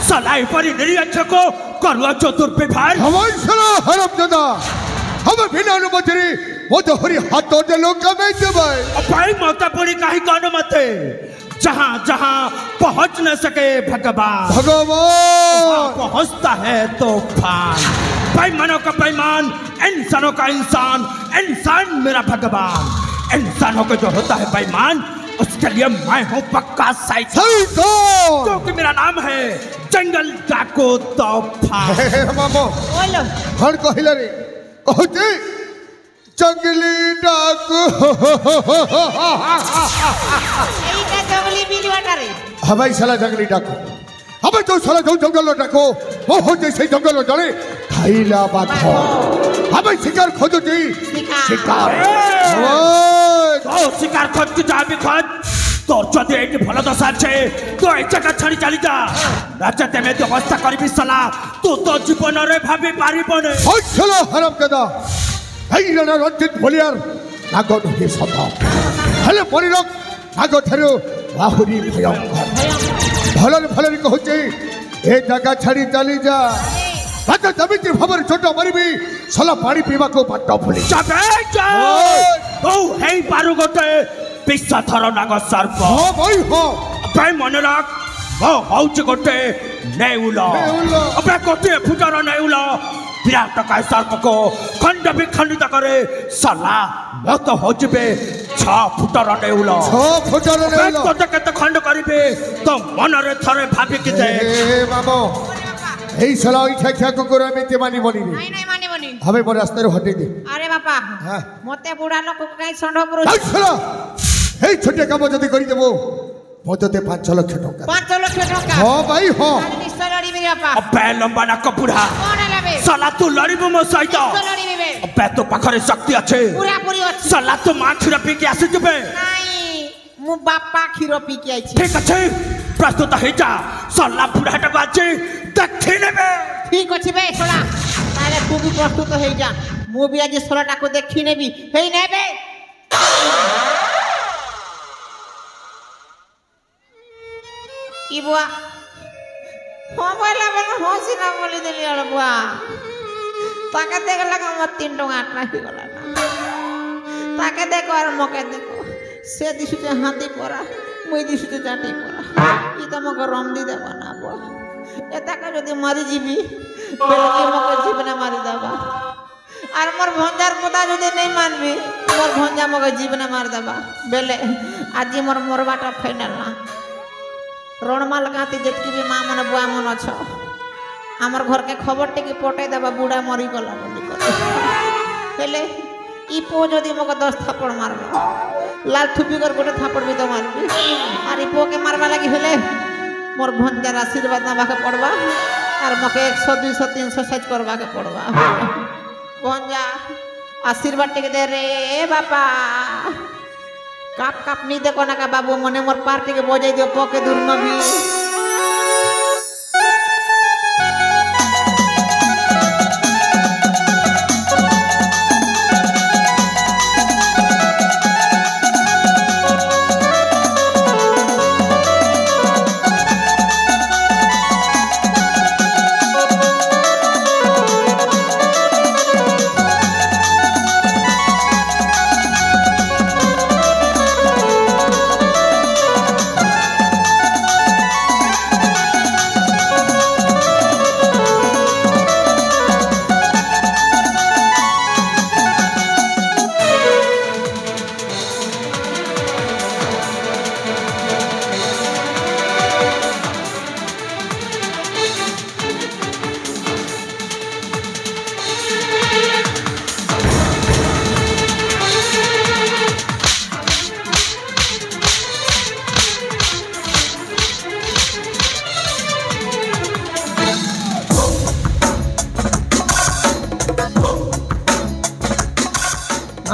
सलाई परी निरीक्ष को करवा चतुर्विभाग हमारी सला हरम जदा हम बिना अनुमति वो हरी हाथों दे लोग में देवे अबे मौका पड़ी काहे कौन मते जहां जहां पहुंच न सके भगवान पहुंचता है तूफान बेईमानों का बेईमान इंसानों का इंसान इंसान मेरा भगवान इंसानों को जो होता है बेईमान उसके लिए मैं हूँ पक्का शैतान क्योंकि मेरा नाम है जंगल डाकू तूफान मामो हर कहिला रे कहते जंगली डाकू এইটা জঙ্গলি বিলুয়াটা রে हवाई साला जंगली डाकू हमें जो साला जो जंगल डाको वो हो जैसे जंगल जाने खाइला बात हमें शिकार खोजो जी शिकार तो शिकार खोज के जा भी खोज তোর যদি এই ভালো দশা আছে তো এই জায়গা ছাড়ি চালি যা রাজা তেমে ব্যবস্থা করবি সালা তো তো জীবନରେ ভাবি পারিবনে ওই শালা হারামজাদা এই রানা রঞ্জিত ভলিয়ার নাগদ হে সত হেলে পরিরক নাগ ঠারু বাহুরি ভয়ঙ্কর ভলরে ভলরে কହୁଛି ଏ ଜାଗା ଛାଡ଼ି ଚାଲି ଯା ରାଜା ଯେମିତି ଭାବରେ ଛୋଟ ମାରିବି ସଲା ପାଣି ପିଇବାକୁ ବାଟ ଭୁଲି যাবে যা ও হেই পারু গটে বিশ্বধর নাগ সর্প ହଁ ଭାଇ ହଁ ভাই মনে রাখ ও হচ্ছে গটে নেউল নেউল। অবে গোটিয়ে ফুটার নেউল বিরাট কায় সর্পকো খণ্ড বিখণ্ডিত করে সালা মত হচ্ছে 6 ফুটার নেউল 6 ফুটার নেউল তোতে কেতে খণ্ড করিবে তো মনরে থরে ভাবি কি দে ଏ ମାମୋ এই শালা ওই ঠাকিয়া কুকুর আমি তে মানি বলি নাই নাই মানিবনি হবে ମୋ ରାସ୍ତାରୁ ହଟେଇ ଦେ আরে বাপা হ্যাঁ। মতে বুড়া লোক কাই ষণ্ଢ পুরুষ এই শালা এই ছোটে কাম যদি করি দেবো মতে 5 লক্ষ টাকা 5 লক্ষ টাকা ହଁ ଭାଇ ହଁ তাহলে নিশ্চয় লড়িবি রে বাপা অবে লম্বা নাক বুড়া কোন লাগবে সালা তু লড়িবু মো সহিত নিশ্চয় লড়িবি বে অবে তো পাখরে শক্তি আছে পুরা পুরি আছে সালা তো মা ক্ষীর পিকে আসি যাবে নাই মু বাপা ক্ষীর পিকি আইছি ঠিক আছে প্রস্তুত হয়ে যা সালা বুড়াটাকে আছে দেখি নেবে ঠিক আছে বে সোলা তাহলে তুই भी প্রস্তুত হয়ে যা মু भी আজ সোলাটাকে দেখি নেবি হেই নেবে কি বুয়া মোবাইল মানে হসি না বলি দিলি আর বুয়া তাকে দেখলে আমার 3 টাকা আটলা হয়ে গেল না তাকে দেখো আর মকে দেখো সে দিশুতে হাতি পরা মুই দিশুতে চাটি পরা ই তো মকে রমদি দেব না বুয়া এটাকে যদি মারি যাবি বেলে কি মকে জীবনে মারি দেবা আর মোর ভঞ্জার পোতা যদি নেই মানবি মোর ভঞ্জা মকে জীবনে মারি দেবা বেলে আজি মোর মরবাটা ফাইনাল না रणमा लगाती जितकी भी माँ मन बुआ मन छ আমার ঘরকে খবরটা কি পটাই দেবা বুড়া মরি গলা বলি হেলে ই পো যদি মকে 10 থাপড় মারবে লাল থুপি কর গোটে থাপড় বি তো মারবি আর ই পোকে মারবা লাগি হলে মোর ভঞ্জার আশীর্বাদ নেবাকে পড়বা আর মকে 100 200 300 সাইজ করবাকে পড়বা ভঞ্জা আশীর্বাদ টিকে দে রে বাপা কাপ কাপ নি দেখো না কা বাবু মনে মোর পার্টিকে বজাই দিও পোকে দূর নবি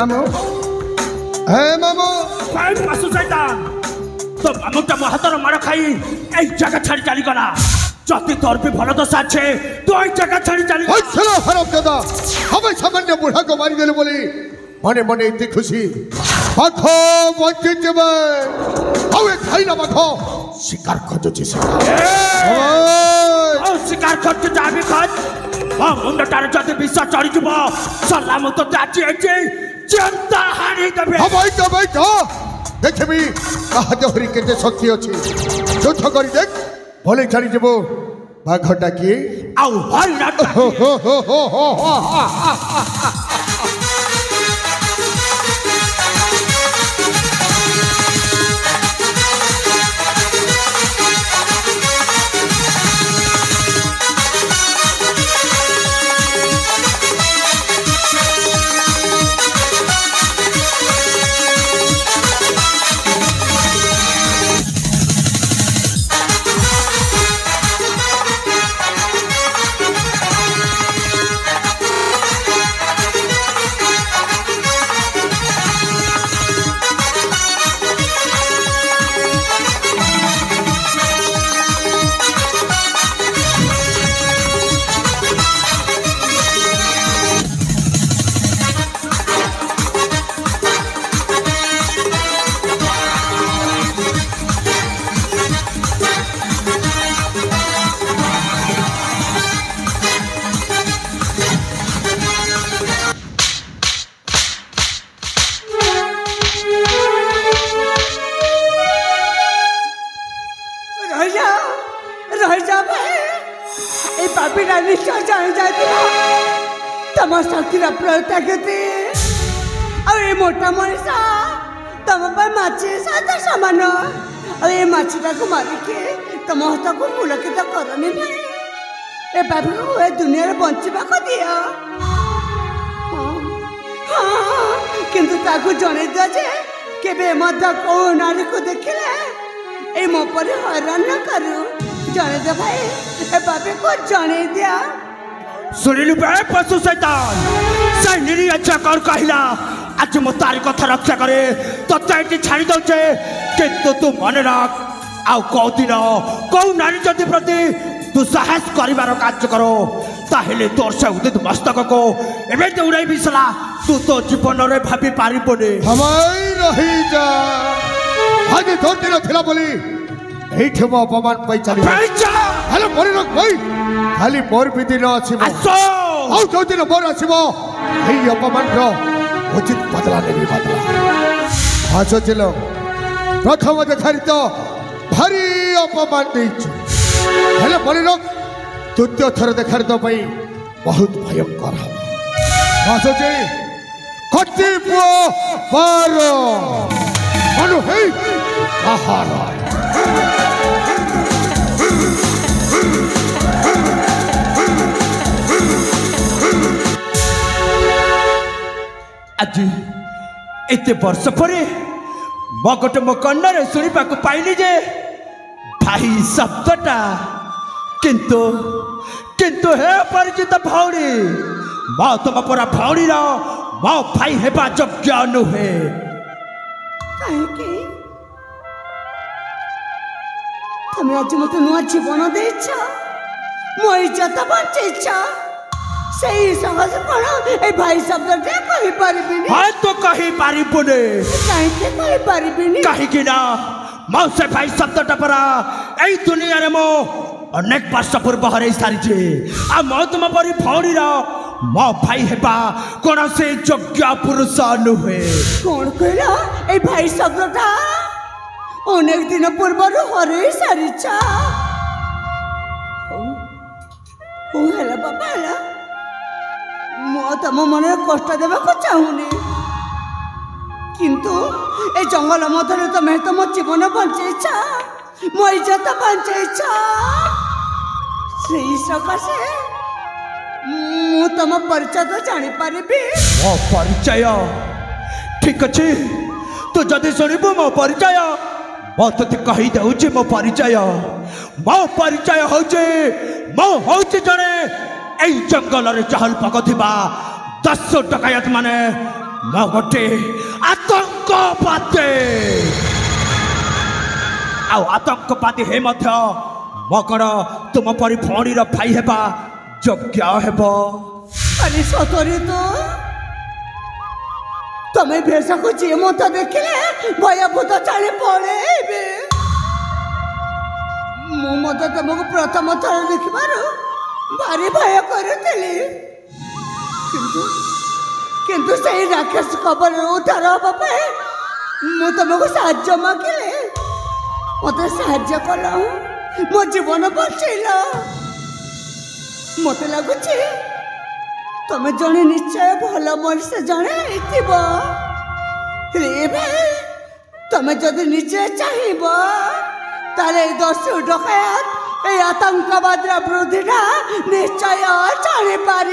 মামু হে মামু ভাই পাশু শয়তান তো মামুটা মহাতর মার খাই এই জায়গা ছাড়ি চালি গলা যদি তোর বি ভালো দোষ আছে তো এই জায়গা ছাড়ি চালি ওই ছেলে হারাম দাদা আমি সামান্য বুড়াকে মারি দিল বলি মনে মনে এতে খুশি বাঘ বঞ্চিত যাবে আরে খাই না বাঘ শিকার খুঁজছি ও শিকার করতে যাবি খোঁজ ও মুন্ডটার যদি বিশ্বাস চড়ি যাব সালাম তো যাচ্ছি এসে চিন্তা হারি দেবে ভাই তো দেখবি কাহাতে হরি কেতে শক্তি আছে যুদ্ধ করি দেখ বলে ছাড়ি যাব বাঘটা কি আউ হরিণা निश्चय जाने जाती तम शक्तिर प्रयोग के मोटा मनीषा तुम माछी सहित सामान ये माछीटा को मारिके तुम हस्त को पुलकित करनी भाई ए बाबू को ए दुनिया बंचा को दिया किंतु ताकू जन दिया जे केबे मध्य कौ नारी को देखिले ए मो पर हैरान न करू जने दे भाई ए बाबे को जने दिया सुनिलु बे पशु शैतान सही निरी अच्छा कर कहला आज मो तारी कथा रक्षा करे तो तैटी छाड़ी दउचे किंतु तू मन रख आउ कौ दिन कौ नारी जति प्रति तू साहस करिवार कार्य करो ताहेले तोर से उदित मस्तक को एबे तो उड़ाई बिसला तू तो जीवन रे भाबी पारिबोने हमाई रही जा आज तोर दिन थिला बोली एठे मो अपमान पई चली पैसा हेलो मोरी रख भाई खाली मोर भी दिन आछिबो असो आउ जो दिन मोर आछिबो एई अपमान रो उचित बदला नेबी बदला आछो चलो प्रथम देखारी तो भारी अपमान देइछु हेलो मोरी रख द्वितीय थर देखारी तो पई बहुत भयंकर हम आछो जे कति पो पारो मनु हे आहार आज एते वर्ष पर मो गोटे मो कन्नरे शुणा पाइली जे भाई शब्दटा किंतु किंतु हे परिचित भौणी मो तुम परा भौणी मो भाई हेबा योग्य नुहे कहीं तुम आज मत नुआ जीवन देछ मो इज्जत बचेछ सही सहज कौन ए भाई शब्द कही पारिबिनी हाँ तो कही पारिबुने कहीं कही पारिबिनी कहीं ना मो से भाई शब्दटा परा ए दुनिया रे मो अनेक वर्ष पूर्व हरई सारी आ मो तुम परी भौणी मो भाई हेबा कौन से योग्य पुरुष नुहे कौन कहला ए भाई शब्दटा अनेक दिन पूर्व हरई सारी बाबा है मो तुम मन कष्ट देवा चाहूनी किंतु ए जंगल मध्य तुम्हें तुम जीवन बंचेछ मो इज्जत बंचेछ से सकाशे मु तुम परिचय तो जानी पारिबी मो परिचय ठीक अच्छे तू जदि शुणबू मो परिचय मो तो कही दे मो परिचय हूँ मो हूँ जड़े ए जंगल रे चहल पक थिबा 10 डकायत माने मो गोटे आतंकवादी आतंकवादी हे मध्य मो कण तुम परी भौणी भाई हेबा योग्य हेब अरे सतरे तो तुम्हें भेष को जी मत देखिले भयभूत चली पड़े मु मत तुमको प्रथम थर देखिबार भारी भय करुली किंतु सही राक्षस खबर उद्धार हाँपे मु तुमको साहाय्य मागिले मत साहाय्य कल मो जीवन बचैल मत लगुच तुम जड़े निश्चय भल मनीष जड़े तुम जदि निजे चाहब ताले 10 डकायत ए आतंकवाद वृद्धिटा निश्चय जानी पार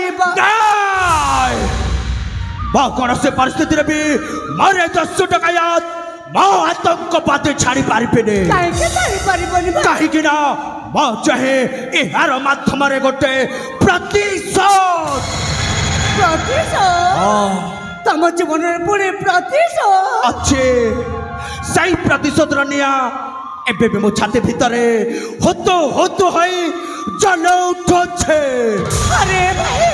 कौन से परिस्थिति भी मारे 10 डकायत मो आतंकवादी छाड़ी पारिबेनी कहीं ना मो चाहे यार माध्यम गोटे प्रतिशोध तम जीवन पुणी प्रतिशोध अच्छे सही प्रतिशोध रनिया एबे भी मो छाती भितरे होतो हई जल उठोछे अरे भाई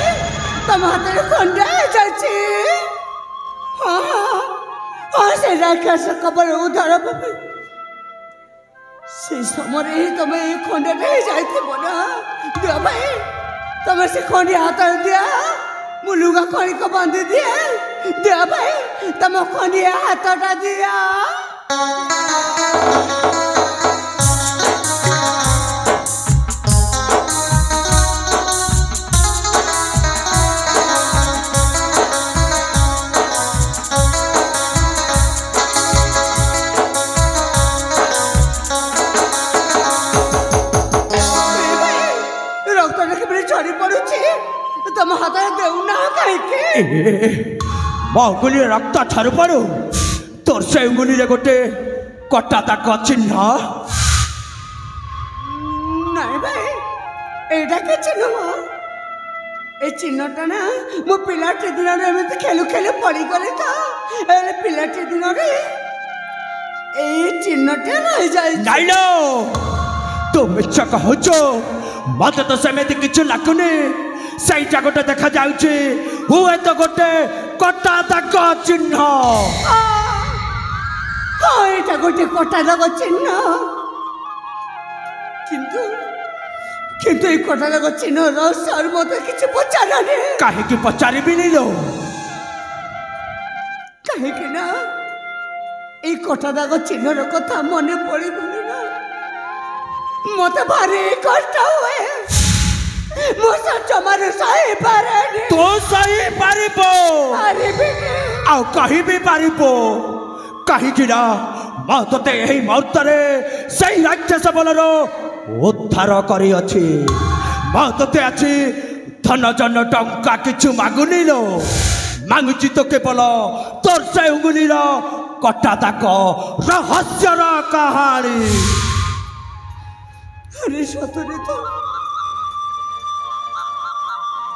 तम हाथ में खंडा जाची हाँ से राक्षस कबर उद्धार पाबे से समय ही तुम ये खंडा नहीं जाते बोला दिया भाई तुम से खंडी हाथ दिया मु लुगा खड़ी को बांध दिया दिया भाई तुम खंडी हाथटा दिया तुम हाथ देना कहीं मो अंगुली रक्त छाड़ पड़ू तोर से अंगुली रे गोटे कटा दाग चिन्ह नहीं भाई एटा के चिन्ह ए चिन्हटा ना मो पिलाटे दिन एमती खेलु खेलु पड़ी गले तो ए पिलाटे दिन ए चिन्हटे रही जाए जाइलो तू मिछ कहूचो मत तो सेमेती किछु लागुनी सहीटा गोटे देखा जाउची हुए तो गोटे कटा दाग चिन्ह हाँ एटा गोटे कटा दाग चिन्ह किंतु किंतु ये कटा दाग चिन्ह रहस्य मत किछु पचारानी काहे पचारि भी नहीं लो कहीं ना ये कटा दाग चिन्ह कथा मन पड़ी ना मत भारी कष्ट हुए जमारे सही पारे तो सही पारिबो आउ कहीं भी पारिबो कहीं कि ना मो तोते यही मुहूर्तरे सही राक्षस बलरो उद्धार करी अछि मो तोते अछि धन जन टंका किछु मागुनी लो मांगुची तो केवल तोर से उंगुलीर कटा दाक रहस्यर कहानी। अरे सतरे तो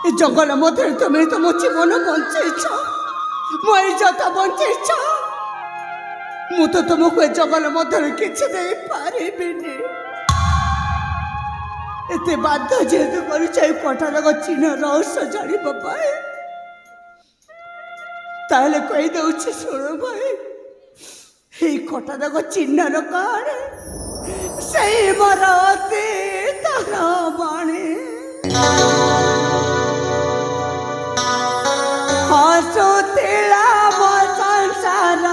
ए जंगल मध्य तुम्हें तो मो जीवन बंचेछ मो इज्जत बंचेछ मु तो तुमको ए जंगल मध्य किसी नहीं पारिबिनी एते बाध्य जेहेतु कर कटार चिन्ह रहस्य जानी भाई ताहले कही दउछि सुन भाई हे कटार चिन्हर कहानी सही मरते तारा बाणी हसुतिला मो संसार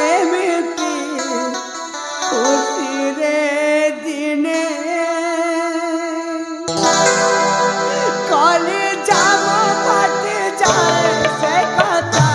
एमिति खुशी रे दिने कली जाम कटि जाए से कथा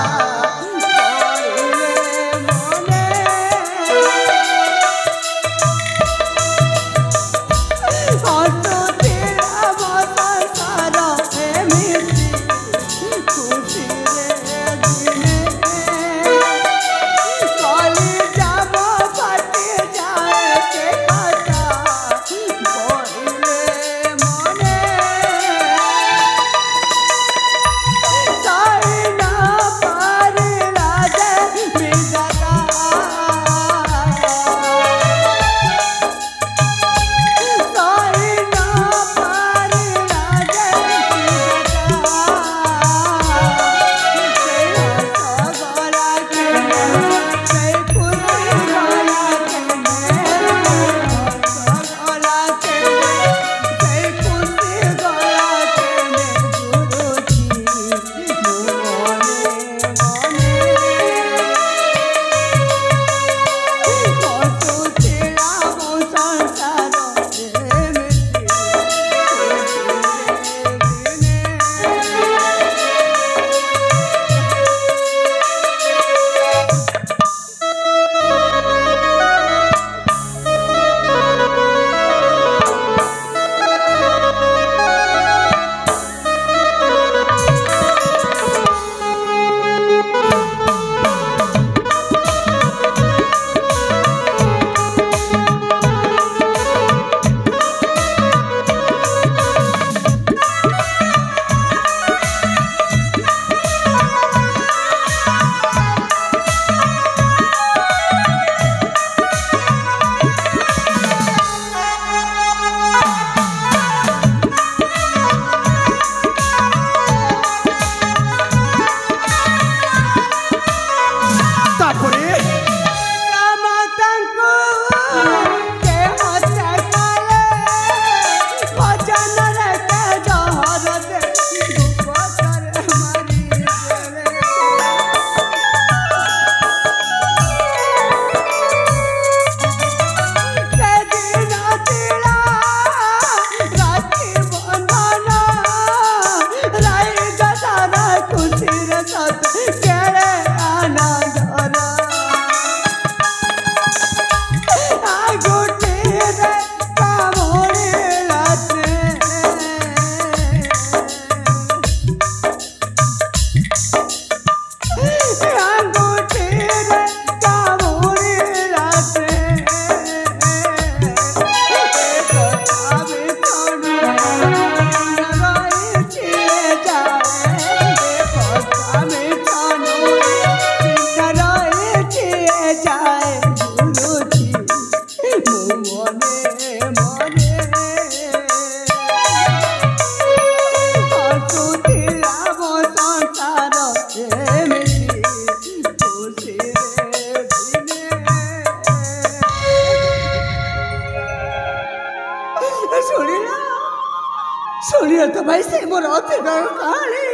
सुनिए तो भाई से मोर अतीतर कहानी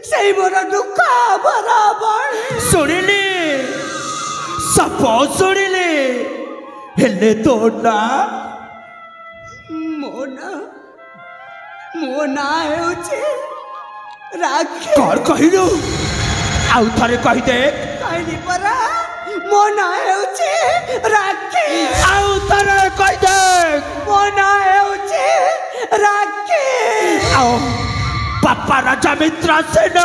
से मोर दुख बराबर सुनिली सप सुनिली हेले तोड़ा मोना हेउचे राखी कर कहिलु आउ थारे कहि दे कहली परा मोना हेउचे राखी आउ थारे कहि दे मोना हेउचे राखी आओ बापा राजा मित्रासेन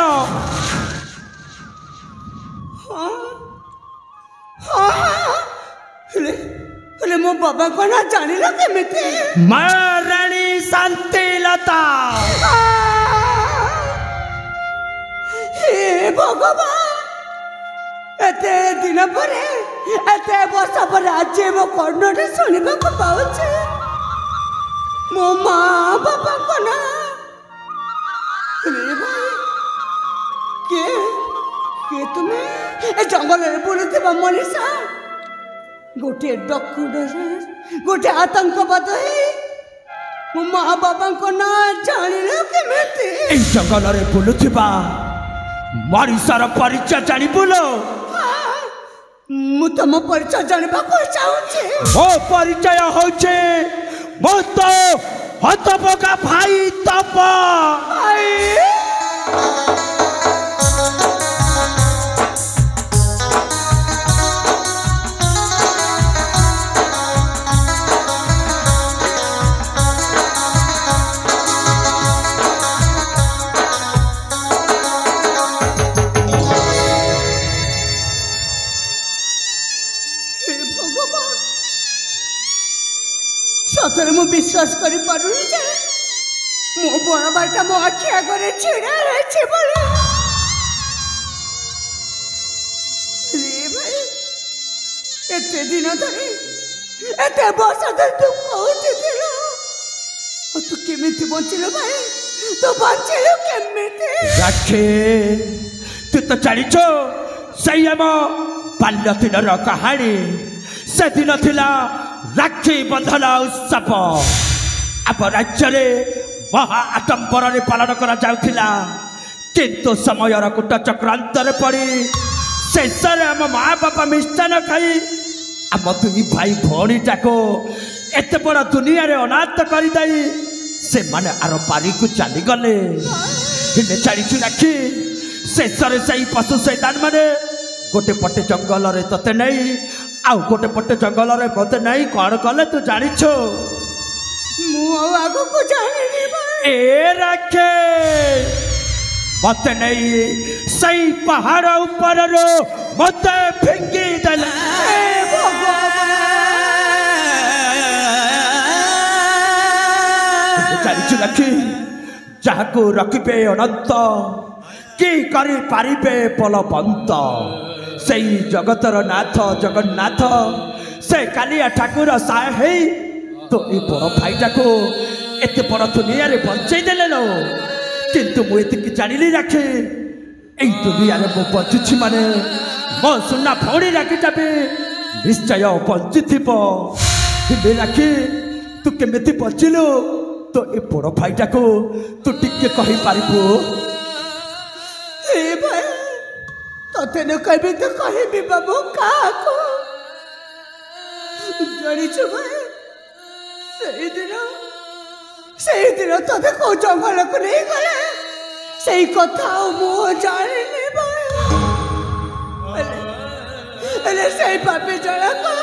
हेले मो बाबा को ना जानिल केमिति मैं रानी शांतिलता हे भगवान एते दिन परे एते वर्ष पर आज मो कर्णटे शुणा को पाऊचे मो माँ बाबा को ना रे भाई के तुम्हें ए जंगल रे बुलुथिबा मनीषा गोटे डकुडरे गोटे आतंकवाद मो माँ बाबा को ना जानिल केमिति ए जंगल रे बुलुथिबा मनीषार परिचय जानी बोलो मु तुम परिचय जानवा को चाहूचे ओ परिचय होचे मो तो हतबका भाई तप सतरे मु विश्वास करि पारुनी जे मो बड़ बाटा मो आखि आगरे छिड़ा रहछि बोले रे भाई एते दिन धरि एते वर्ष धरि तू कोठी थिलो तू केमिति बंचिलो भाई तू बंचिलो केमिति राखे तू तो जानिछो सही हम बाल्य दिनर कहानी से दिन थिला राखी बंधन उत्सव आप राज्य महा आडंबर पालन करा जाउथिला किंतु समयर कूट चक्रांत पड़ी शेष आम माँ बापा मिष्टान खाई आम दुई भाई भौणीटा को एत बड़ दुनिया रे अनाथ करदे से माने आर पारी को चलीगले चली राखी शेष से पशु शैतान माने गोटे पटे जंगल रे तते नहीं आउ गोटे पटे जंगल रे मते नहीं कौन कले तू जानिछो मु आगो को जानिनी भाई ए राखे मते नहीं सही पहाड़ ऊपर रो मते फिंगी देले हे भगवान जानिछु राखी जाको रखिबे अनंत की करी पारिबे बलवंत से जगतर नाथ जगन्नाथ से कालिया ठाकुर साहे तो ये बड़ भाईटा को एत बड़ दुनिया रे बंचई देले लो किंतु मु एतिक जानिली राखे ए दुनिया रे मु बंचुछि माने मो सुना भौणी राखी जाबे निश्चय बंचिथिबो कि राखी तू केमिति बंचिलु तो ये बड़ भाईटा को तू टिके कहि पारिबो हे भाई तते न कहबे तो कहबी बाबू का को जानी छु भाई सही दिन तते को जंगल को नहीं गले सही कथा मो जाने नहीं भाई अरे सही पापे जड़ा का